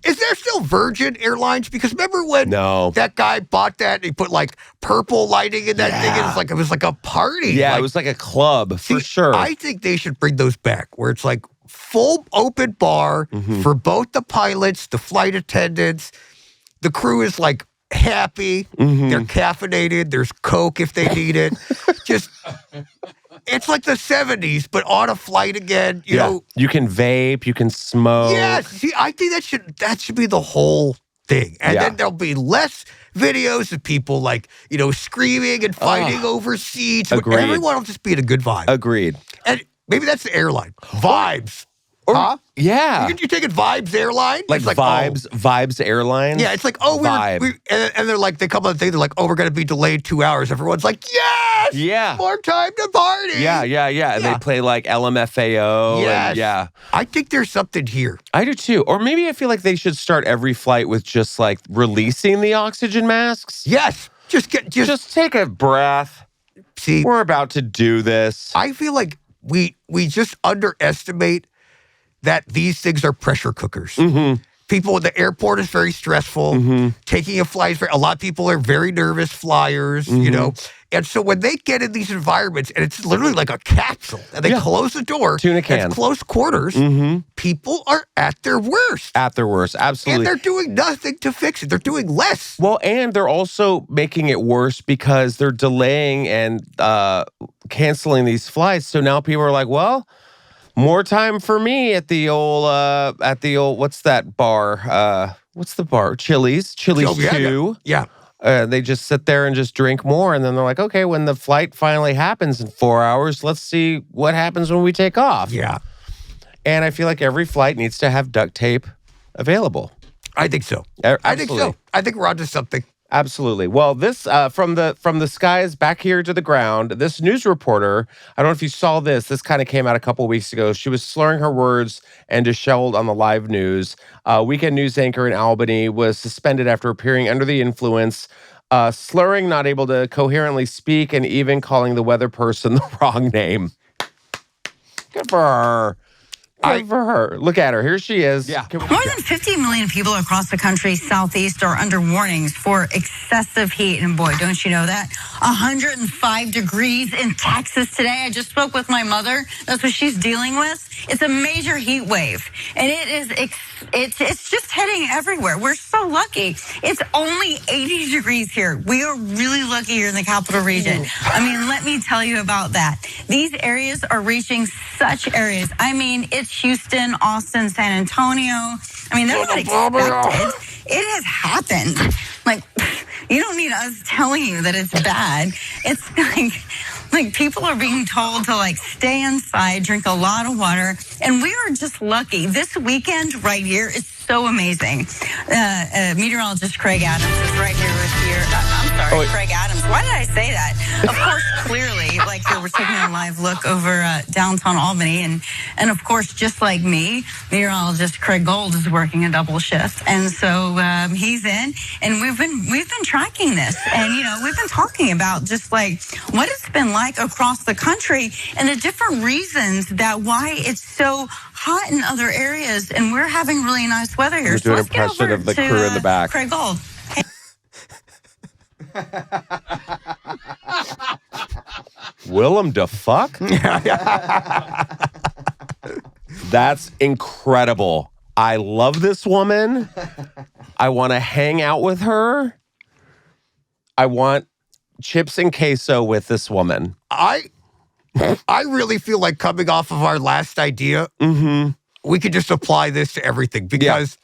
Is there still Virgin Airlines? Because remember when that guy bought that and he put like purple lighting in that thing, and it was like a party. Yeah, it was like a club for sure. I think they should bring those back, where it's like full open bar for both the pilots, the flight attendants. The crew is like happy. They're caffeinated. There's Coke if they need it. Just. It's like the 70s, but on a flight again, you know. You can vape, you can smoke. Yes. See, I think that should be the whole thing. And then there'll be less videos of people like, screaming and fighting over seats. Agreed. Everyone will just be in a good vibe. Agreed. And maybe that's the airline. Vibes. Huh? Yeah. You take it Vibes Airline? Like Vibes Airlines? Yeah, it's like, and they're like, they come on the thing, they're like, we're going to be delayed 2 hours. Everyone's like, yes! Yeah. More time to party! Yeah. And they play like LMFAO. Yes. I think there's something here. I do too. Or maybe I feel like they should start every flight with just like releasing the oxygen masks. Yes. Just take a breath. See, we're about to do this. I feel like we just underestimate that these things are pressure cookers. People at the airport is very stressful. Taking a flight, a lot of people are very nervous flyers, And so when they get in these environments, and it's literally like a capsule, and they close the door, tuna can, it's close quarters, people are at their worst. At their worst, absolutely. And they're doing nothing to fix it. They're doing less. Well, and they're also making it worse because they're delaying and canceling these flights. So now people are like, well, more time for me at the old, what's that bar? What's the bar? Chili's 2. Yeah. They just sit there and just drink more. And then they're like, okay, when the flight finally happens in 4 hours, let's see what happens when we take off. Yeah. And I feel like every flight needs to have duct tape available. I think so. Absolutely. I think so. I think we're onto something. Absolutely. Well, this from the skies back here to the ground, this news reporter, I don't know if you saw this. This kind of came out a couple weeks ago. She was slurring her words and disheveled on the live news. Weekend news anchor in Albany was suspended after appearing under the influence, slurring, not able to coherently speak, and even calling the weather person the wrong name. Good for her. Good for her. Look at her. Here she is. Yeah. More than 50 million people across the country southeast are under warnings for excessive heat. And boy, don't you know that? 105 degrees in Texas today. I just spoke with my mother. That's what she's dealing with. It's a major heat wave. And it is it's just heading everywhere. We're so lucky. It's only 80 degrees here. We are really lucky here in the capital region. I mean, let me tell you about that. These areas are reaching such areas. I mean, it's Houston, Austin, San Antonio. I mean, that's not expected. It has happened. Like, you don't need us telling you that it's bad. It's like people are being told to like stay inside, drink a lot of water, and we are just lucky. This weekend right here is so amazing. Meteorologist Craig Adams is right here with you. I'm sorry, Craig Adams. Why did I say that? Of course, clearly, like we're taking a live look over downtown Albany, and of course, just like me, meteorologist Craig Gold is working a double shift, and so he's in, and we've been tracking this, and we've been talking about just like what it's been like across the country and the different reasons that why it's so hot in other areas, and we're having really nice weather here. So let's get over of the crew in the back. Craig Gold. Willem da fuck? That's incredible. I love this woman. I want to hang out with her. I want chips and queso with this woman. I really feel like coming off of our last idea, we could just apply this to everything because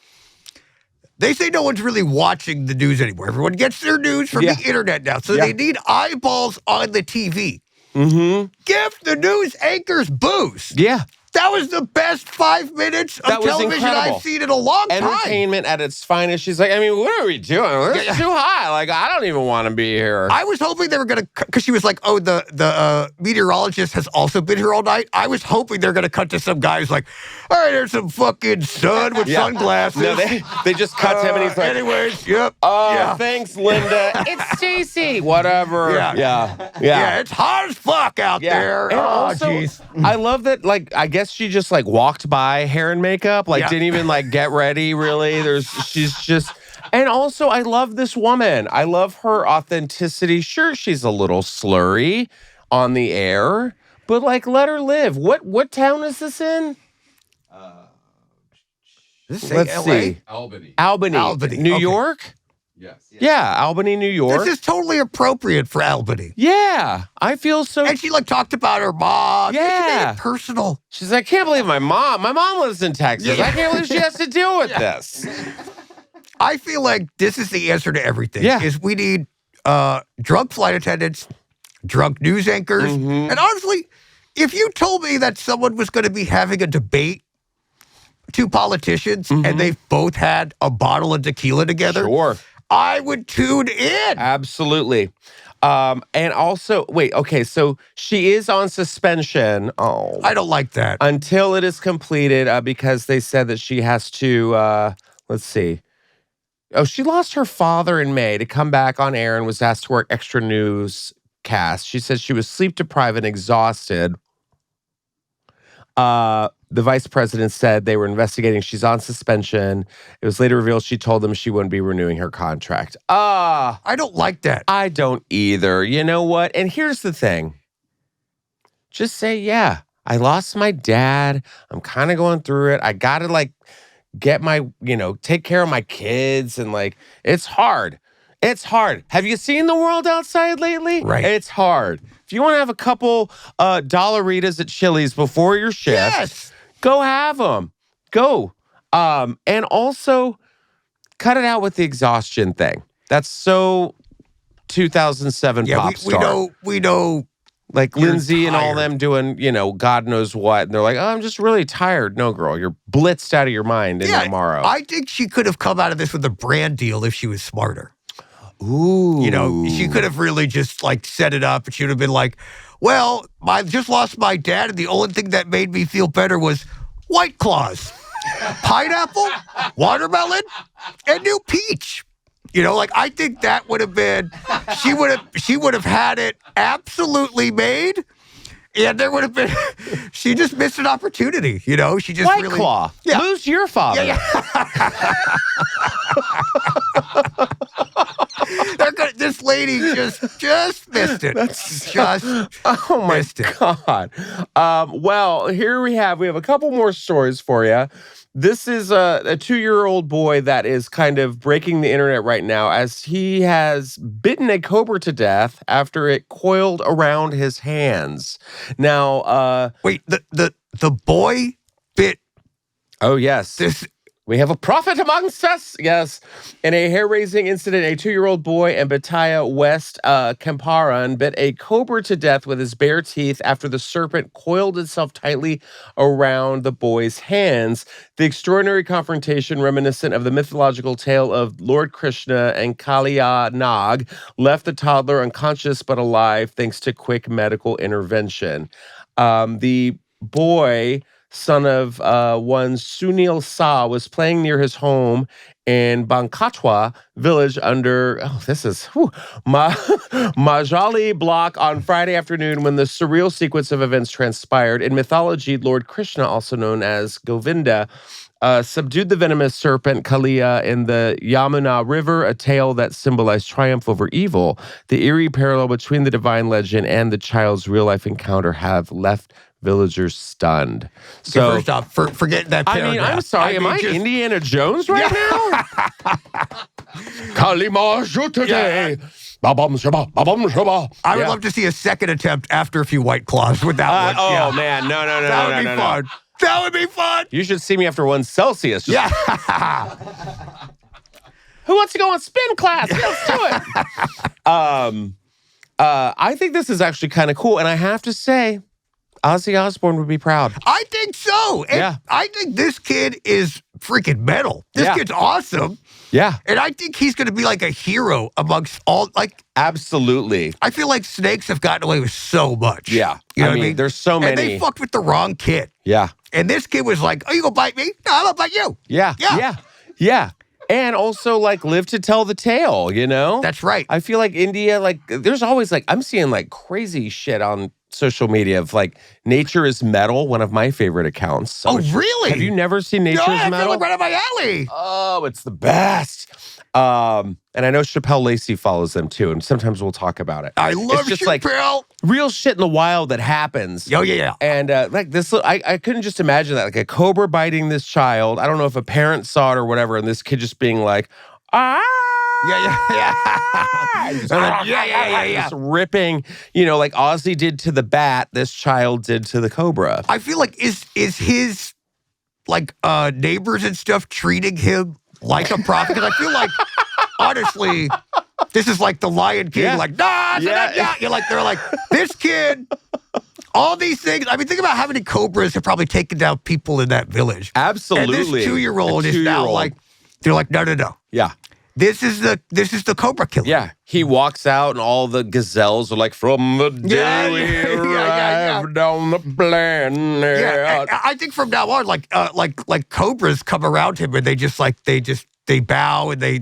they say no one's really watching the news anymore. Everyone gets their news from the internet now. So they need eyeballs on the TV. Give the news anchors boost. Yeah. That was the best 5 minutes of television I've seen in a long time. Entertainment at its finest. She's like, I mean, what are we doing? It's too high. Like, I don't even want to be here. I was hoping they were going to, because she was like, oh, the meteorologist has also been here all night. I was hoping they're going to cut to some guy who's like, all right, there's some fucking sun with sunglasses. No, they just cut to him and he's like, anyways, thanks, Linda. It's Stacy. Whatever. Yeah, it's hot as fuck out there. And also, jeez. I love that, like, I guess she just, like, walked by hair and makeup, like, didn't even, like, get ready, really. She's just... And also, I love this woman. I love her authenticity. Sure, she's a little slurry on the air, but, like, let her live. What town is this in? Let's see. Albany. New York? Yes. Yeah, Albany, New York. This is totally appropriate for Albany. Yeah, I feel so. And she like talked about her mom. Yeah. She made it personal. She's like, I can't believe my mom lives in Texas. I can't believe she has to deal with this. I feel like this is the answer to everything. Yeah. Is we need drunk flight attendants, drunk news anchors. And honestly, if you told me that someone was going to be having a debate, two politicians, and they've both had a bottle of tequila together, Sure. I would tune in. Absolutely. And also, wait, okay, so she is on suspension. Oh, I don't like that. Until it is completed because they said that she has to, let's see. Oh, she lost her father in May to come back on air and was asked to work extra newscast. She said she was sleep deprived and exhausted. The vice president said they were investigating. She's on suspension. It was later revealed she told them she wouldn't be renewing her contract. I don't like that. I don't either. You know what? And here's the thing. Just say, yeah, I lost my dad. I'm kind of going through it. I got to like get my, take care of my kids. And like, it's hard. It's hard. Have you seen the world outside lately? Right. It's hard. If you want to have a couple Dollaritas at Chili's before your shift, go have them. Go. And also cut it out with the exhaustion thing. That's so 2007 pop star. We know. Like You're Lindsay and all tired. them doing, God knows what. And they're like, oh, I'm just really tired. No, girl, you're blitzed out of your mind in tomorrow. I think she could have come out of this with a brand deal if she was smarter. Ooh. She could have really just like set it up, and she would have been like, well, I just lost my dad, and the only thing that made me feel better was White Claws, pineapple, watermelon, and new peach. I think that would have been, she would have had it absolutely made, and there would have been, she just missed an opportunity, She just White really. Claw. Yeah. Lose your father. Yeah. This lady just missed it. Oh my missed it. God. Well, here we have a couple more stories for you. This is a 2-year-old boy that is kind of breaking the internet right now as he has bitten a cobra to death after it coiled around his hands. Now, Wait, the boy bit oh yes. this. We have a prophet amongst us. Yes. In a hair-raising incident, a 2-year-old boy in Bataya West Kamparan bit a cobra to death with his bare teeth after the serpent coiled itself tightly around the boy's hands. The extraordinary confrontation, reminiscent of the mythological tale of Lord Krishna and Kaliya Nag, left the toddler unconscious but alive thanks to quick medical intervention. The boy, son of one Sunil Sa, was playing near his home in Bankatwa village under, Majali block on Friday afternoon when the surreal sequence of events transpired. In mythology, Lord Krishna, also known as Govinda, subdued the venomous serpent Kaliya in the Yamuna River, a tale that symbolized triumph over evil. The eerie parallel between the divine legend and the child's real-life encounter have left villagers stunned. So, First off, forget that paragraph. I'm sorry. Am I Indiana Jones right now? Kalima today. Ba-bum shaba, ba-bum shaba. I would love to see a second attempt after a few White Claws with that one. Man, no. That would be fun. That would be fun. You should see me after 1 Celsius. Yeah. Who wants to go on spin class? Let's do it. I think this is actually kind of cool, and I have to say, Ozzy Osbourne would be proud. I think so. And I think this kid is freaking metal. This kid's awesome. Yeah. And I think he's going to be like a hero amongst all, like. Absolutely. I feel like snakes have gotten away with so much. Yeah. You know what I mean? There's so many. And they fucked with the wrong kid. Yeah. And this kid was like, oh, you gonna bite me? No, I'm gonna bite you. Yeah. And also, live to tell the tale, That's right. I feel like India, there's always, I'm seeing, social shit on social media of, Nature is Metal, one of my favorite accounts. Really? Have you never seen Nature is I Metal? feel like right up my alley. Oh, it's the best. And I know Chappelle Lacey follows them, too, and sometimes we'll talk about it. I love it's just Chappelle. Real shit in the wild that happens. Oh, yeah. And this, I couldn't just imagine that, a cobra biting this child. I don't know if a parent saw it or whatever, and this kid just being like, ah! Yeah. Just ripping, like Ozzy did to the bat, this child did to the cobra. I feel like is his neighbors and stuff treating him like a prophet? Because I feel like honestly, this is like the Lion King, You're like, they're like, this kid, all these things. I mean, think about how many cobras have probably taken down people in that village. Absolutely. And this 2-year-old is now like, they're like, no. Yeah. This is the cobra killer. Yeah. He walks out and all the gazelles are like, from the day we arrived on the planet. Yeah, I think from now on, like cobras come around him and they bow and they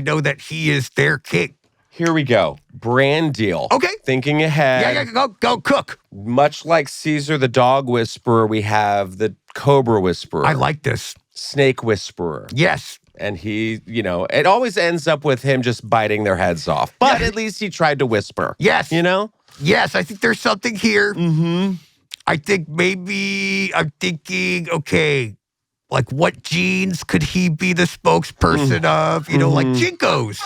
know that he is their king. Here we go. Brand deal. Okay. Thinking ahead. Yeah, go cook. Much like Caesar the dog whisperer, we have the cobra whisperer. I like this. Snake whisperer. Yes. And he, it always ends up with him just biting their heads off. But at least he tried to whisper. Yes. Yes, I think there's something here. Mm-hmm. I think maybe I'm thinking, okay, what genes could he be the spokesperson of? Like Jinkos.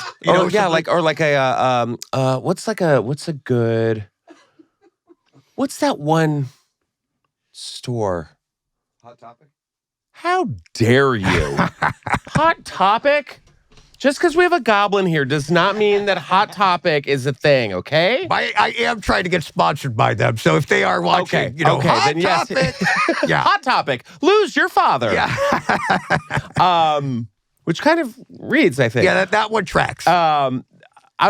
What's that one store? Hot Topic? How dare you? Hot Topic? Just because we have a goblin here does not mean that Hot Topic is a thing, okay? I am trying to get sponsored by them. So if they are watching, Hot then yes. Topic. Yeah. Hot Topic. Lose your father. Yeah. Which kind of reads, I think. Yeah, that one tracks. I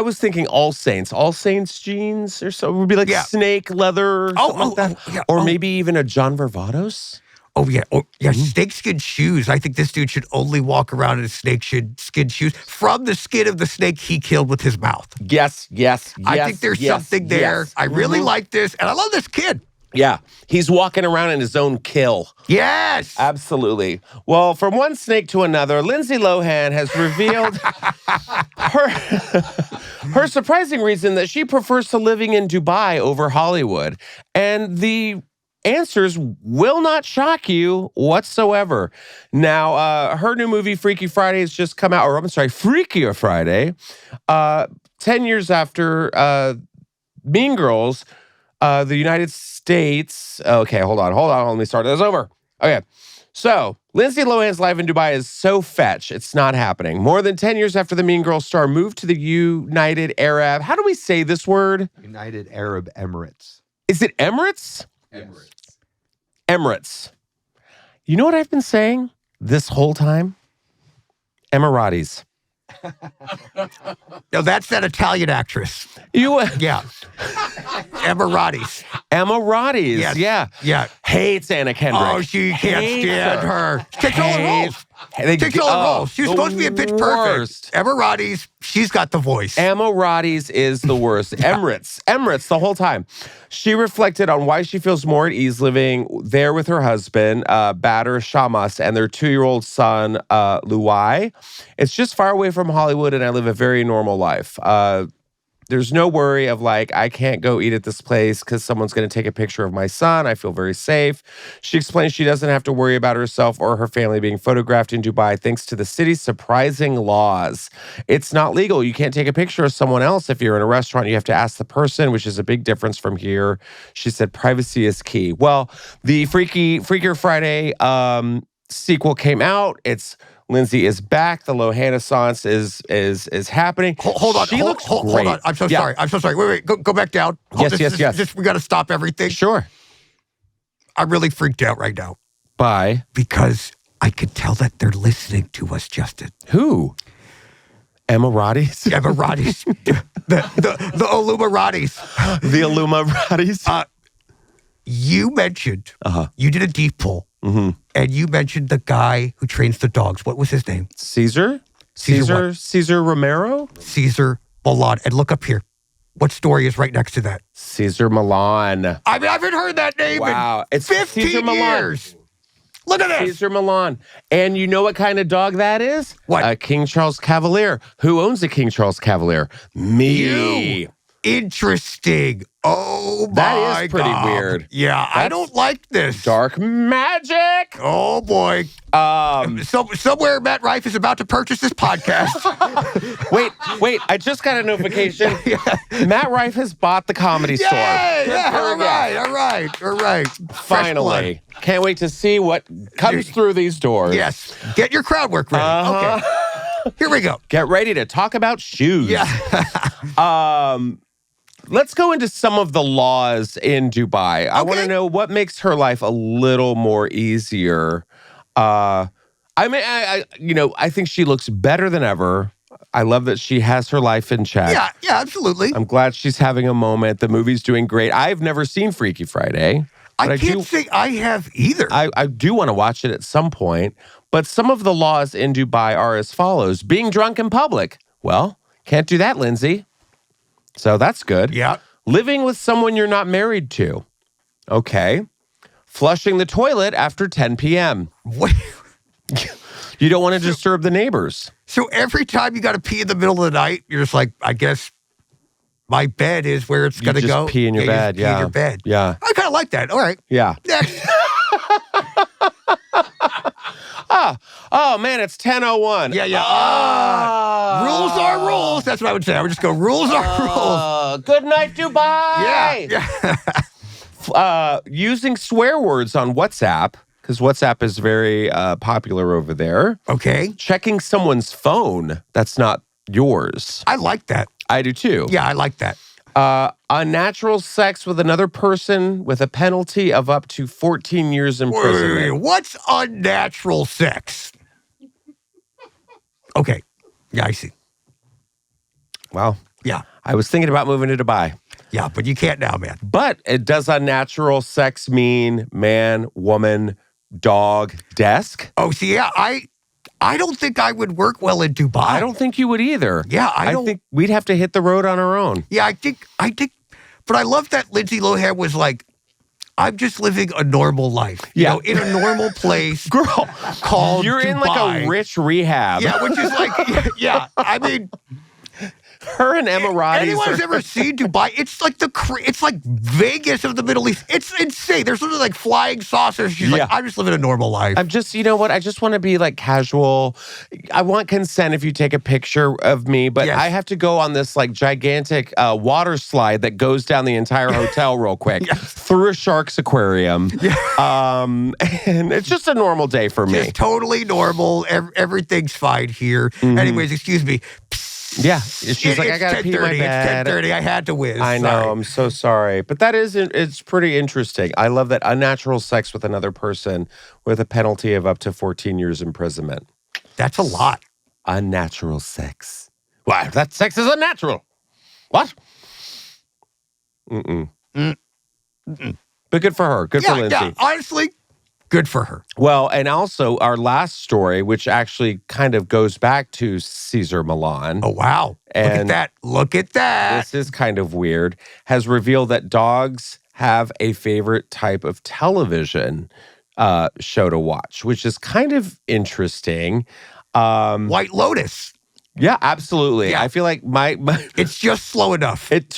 was thinking All Saints jeans or so. It would be like snake leather or something like that. Yeah. Or maybe even a John Varvatos. Oh, yeah. Snakeskin shoes. I think this dude should only walk around in snakeskin shoes from the skin of the snake he killed with his mouth. Yes. I think there's something there. Yes. I really like this, and I love this kid. Yeah. He's walking around in his own kill. Yes. Absolutely. Well, from one snake to another, Lindsay Lohan has revealed her surprising reason that she prefers to living in Dubai over Hollywood. And the answers will not shock you whatsoever. Now, her new movie, Freaky Friday, has just come out, Freakier Friday, 10 years after Mean Girls, the United States. Okay, hold on. Let me start this over. Okay, so Lindsay Lohan's life in Dubai is so fetch, it's not happening. More than 10 years after the Mean Girls star moved to the United Arab, how do we say this word? United Arab Emirates. Is it Emirates? Emirates. You know what I've been saying this whole time? Emiratis. No, that's that Italian actress. Yeah. Emiratis. Emiratis. Yes. Yeah. Hates Anna Kendrick. Oh, she can't stand her. Takes all the roles. Takes all the roles. She was supposed to be a Pitch Perfect. Emiratis, she's got the voice. Emiratis is the worst. Emirates the whole time. She reflected on why she feels more at ease living there with her husband, Bader Shamas, and their 2-year-old son, Luai. It's just far away from Hollywood, and I live a very normal life. There's no worry of I can't go eat at this place because someone's going to take a picture of my son. I feel very safe. She explains she doesn't have to worry about herself or her family being photographed in Dubai thanks to the city's surprising laws. It's not legal. You can't take a picture of someone else if you're in a restaurant. You have to ask the person, which is a big difference from here. She said privacy is key. Well, the Freakier Friday sequel came out. Lindsay is back. The Lohan-essence is happening. Hold on. Hold on. I'm so sorry. Wait. Go back down. Yes. We got to stop everything. Sure. I'm really freaked out right now. Bye. Because I could tell that they're listening to us, Justin. Who? Emiratis? Emiratis. the Illumiratis. The Illumiratis? You mentioned, you did a deep pull. Mm-hmm. And you mentioned the guy who trains the dogs. What was his name? Caesar Romero? Caesar Milan. And look up here. What story is right next to that? Caesar Milan. I haven't heard that name in 15 years. Look at this. Caesar Milan. And you know what kind of dog that is? What? A King Charles Cavalier. Who owns a King Charles Cavalier? Me. You. Interesting. Oh, my That is pretty God. weird. Yeah, I don't like this. Dark magic. Oh, boy. Somewhere Matt Rife is about to purchase this podcast. Wait. I just got a notification. Matt Rife has bought the Comedy Store. All right. Finally. Can't wait to see what comes through these doors. Yes. Get your crowd work ready. Okay. Here we go. Get ready to talk about shoes. Yeah. Let's go into some of the laws in Dubai. Okay. I want to know what makes her life a little more easier. I think she looks better than ever. I love that she has her life in check. Yeah, absolutely. I'm glad she's having a moment. The movie's doing great. I've never seen Freaky Friday. I can't say I have either. I do want to watch it at some point. But some of the laws in Dubai are as follows. Being drunk in public. Well, can't do that, Lindsay. So that's good. Yeah. Living with someone you're not married to. Okay. Flushing the toilet after 10 p.m. What? You don't want to disturb the neighbors. So every time you got to pee in the middle of the night, you're just like, I guess my bed is where it's going to go. Pee in your bed. Pee in your bed. Yeah. I kind of like that. All right. Yeah. Next. Oh, man, it's 10:01. Yeah. Rules are rules. That's what I would say. I would just go, rules are rules. Good night, Dubai. Yeah. Using swear words on WhatsApp. because WhatsApp is very popular over there. Okay. Checking someone's phone that's not yours. I like that. I do too. Yeah, I like that. Unnatural sex with another person with a penalty of up to 14 years imprisonment. What's unnatural sex? Okay. Yeah, I see. Wow. Yeah. I was thinking about moving to Dubai. Yeah, but you can't now, man. But does unnatural sex mean man, woman, dog, desk? Oh, see, yeah, I don't think I would work well in Dubai. I don't think you would either. Yeah, I think we'd have to hit the road on our own. Yeah, I think, but I love that Lindsay Lohan was like, I'm just living a normal life. You know, in a normal place. Girl, called you're Dubai. in like a rich rehab. Yeah, which is like, yeah, I mean, her and Emiratis. Anyone's ever seen Dubai? It's like it's like Vegas of the Middle East. It's insane. There's literally like flying saucers. She's like, I'm just living a normal life. I'm just, you know what? I just want to be like casual. I want consent if you take a picture of me, but I have to go on this like gigantic water slide that goes down the entire hotel real quick through a shark's aquarium. And it's just a normal day for me. It's totally normal. Everything's fine here. Anyways, excuse me. Yeah, she's like, I gotta pee my bed. It's 10:30. I had to whiz. I know. Sorry. I'm so sorry, but it's pretty interesting. I love that unnatural sex with another person with a penalty of up to 14 years imprisonment. That's a lot. Unnatural sex. Why? That sex is unnatural. What? But good for her. Good for Lindsay. Yeah, honestly, good for her. Well, and also our last story, which actually kind of goes back to Cesar Millan. Oh, wow. And Look at that. This is kind of weird. Has revealed that dogs have a favorite type of television show to watch, which is kind of interesting. White Lotus. Yeah, absolutely. Yeah. I feel like my it's just slow enough. It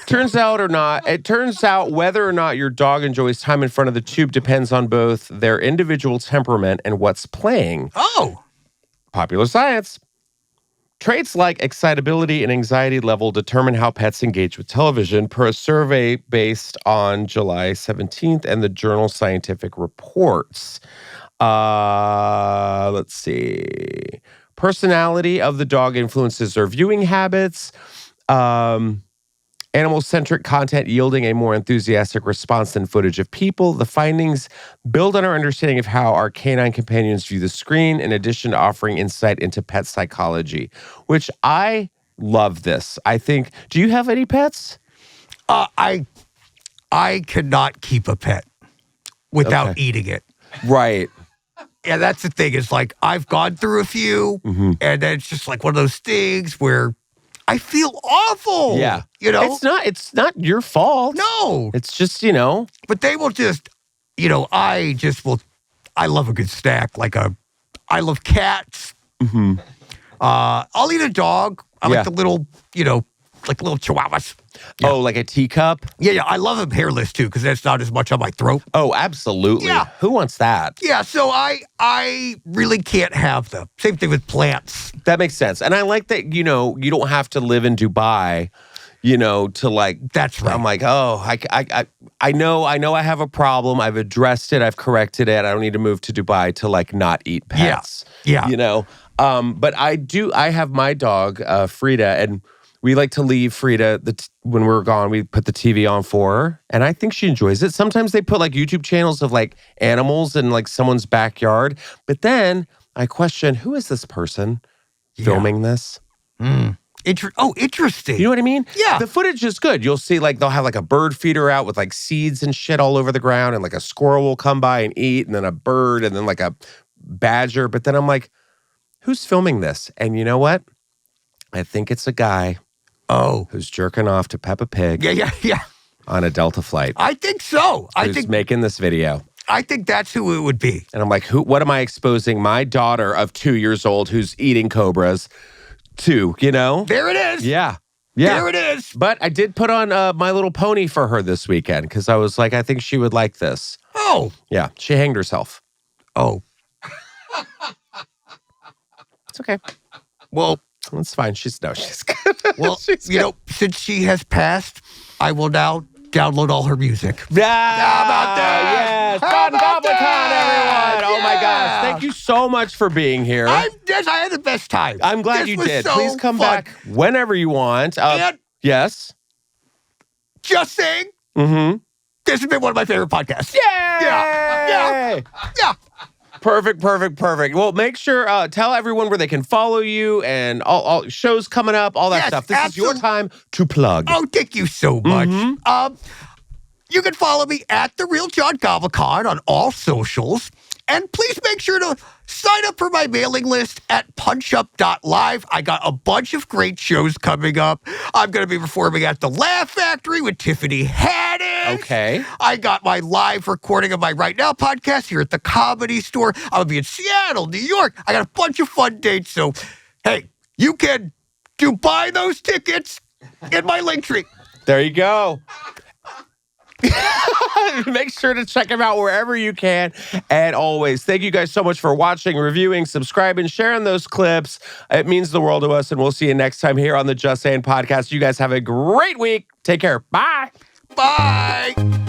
turns out or not. It turns out whether or not your dog enjoys time in front of the tube depends on both their individual temperament and what's playing. Oh. Popular science. Traits like excitability and anxiety level determine how pets engage with television per a survey based on July 17th and the journal Scientific Reports. Let's see. Personality of the dog influences their viewing habits. Animal-centric content yielding a more enthusiastic response than footage of people. The findings build on our understanding of how our canine companions view the screen, in addition to offering insight into pet psychology, which I love this. I think, do you have any pets? I cannot keep a pet without eating it. Right. Yeah, that's the thing. Is like I've gone through a few, and then it's just like one of those things where I feel awful. Yeah, you know, it's not your fault. No, it's just, you know. But they will just, you know, I love a good snack. I love cats. I'll eat a dog. I like the little, you know, like little chihuahuas. Yeah. Oh, like a teacup? Yeah. I love them hairless, too, because that's not as much on my throat. Oh, absolutely. Yeah. Who wants that? Yeah, so I really can't have them. Same thing with plants. That makes sense. And I like that, you know, you don't have to live in Dubai, you know, to like... That's right. I'm like, oh, I know I have a problem. I've addressed it. I've corrected it. I don't need to move to Dubai to like not eat pets. Yeah. You know? But I have my dog, Frida, and... We like to leave Frida, when we're gone, we put the TV on for her, and I think she enjoys it. Sometimes they put like YouTube channels of like animals in like someone's backyard, but then I question, who is this person filming this? Interesting. You know what I mean? Yeah. The footage is good. You'll see like they'll have like a bird feeder out with like seeds and shit all over the ground, and like a squirrel will come by and eat, and then a bird, and then like a badger. But then I'm like, who's filming this? And you know what? I think it's a guy. Oh. Who's jerking off to Peppa Pig. Yeah. On a Delta flight. I think so. Who's making this video. I think that's who it would be. And I'm like, what am I exposing my daughter of 2 years old who's eating cobras to, you know? There it is. Yeah. There it is. But I did put on My Little Pony for her this weekend because I was like, I think she would like this. Oh. Yeah. She hanged herself. Oh. It's okay. Well. That's fine. She's good. Well, you know, since she has passed, I will now download all her music. Yeah. How about that? Yes. Fun Goblikon, everyone. thank you so much for being here. I had the best time. I'm glad This you was did. so Please come fun. back whenever you want. And Yes. Just Saying, Mm-hmm. this has been one of my favorite podcasts. Yay! Yeah. Perfect. Well, make sure, tell everyone where they can follow you and all shows coming up, all that Yes, stuff. This is your absolutely. time to plug. Oh, thank you so much. Mm-hmm. You can follow me at The Real John Goblikon on all socials. And please make sure to sign up for my mailing list at punchup.live. I got a bunch of great shows coming up. I'm going to be performing at the Laugh Factory with Tiffany Haddish. Okay. I got my live recording of my Right Now podcast here at the Comedy Store. I'm going to be in Seattle, New York. I got a bunch of fun dates. So, hey, you can buy those tickets in my link tree. There you go. Make sure to check them out wherever you can. And always, thank you guys so much for watching, reviewing, subscribing, sharing those clips. It means the world to us. And we'll see you next time here on the Just Sayin podcast. You guys have a great week. Take care. Bye. Bye.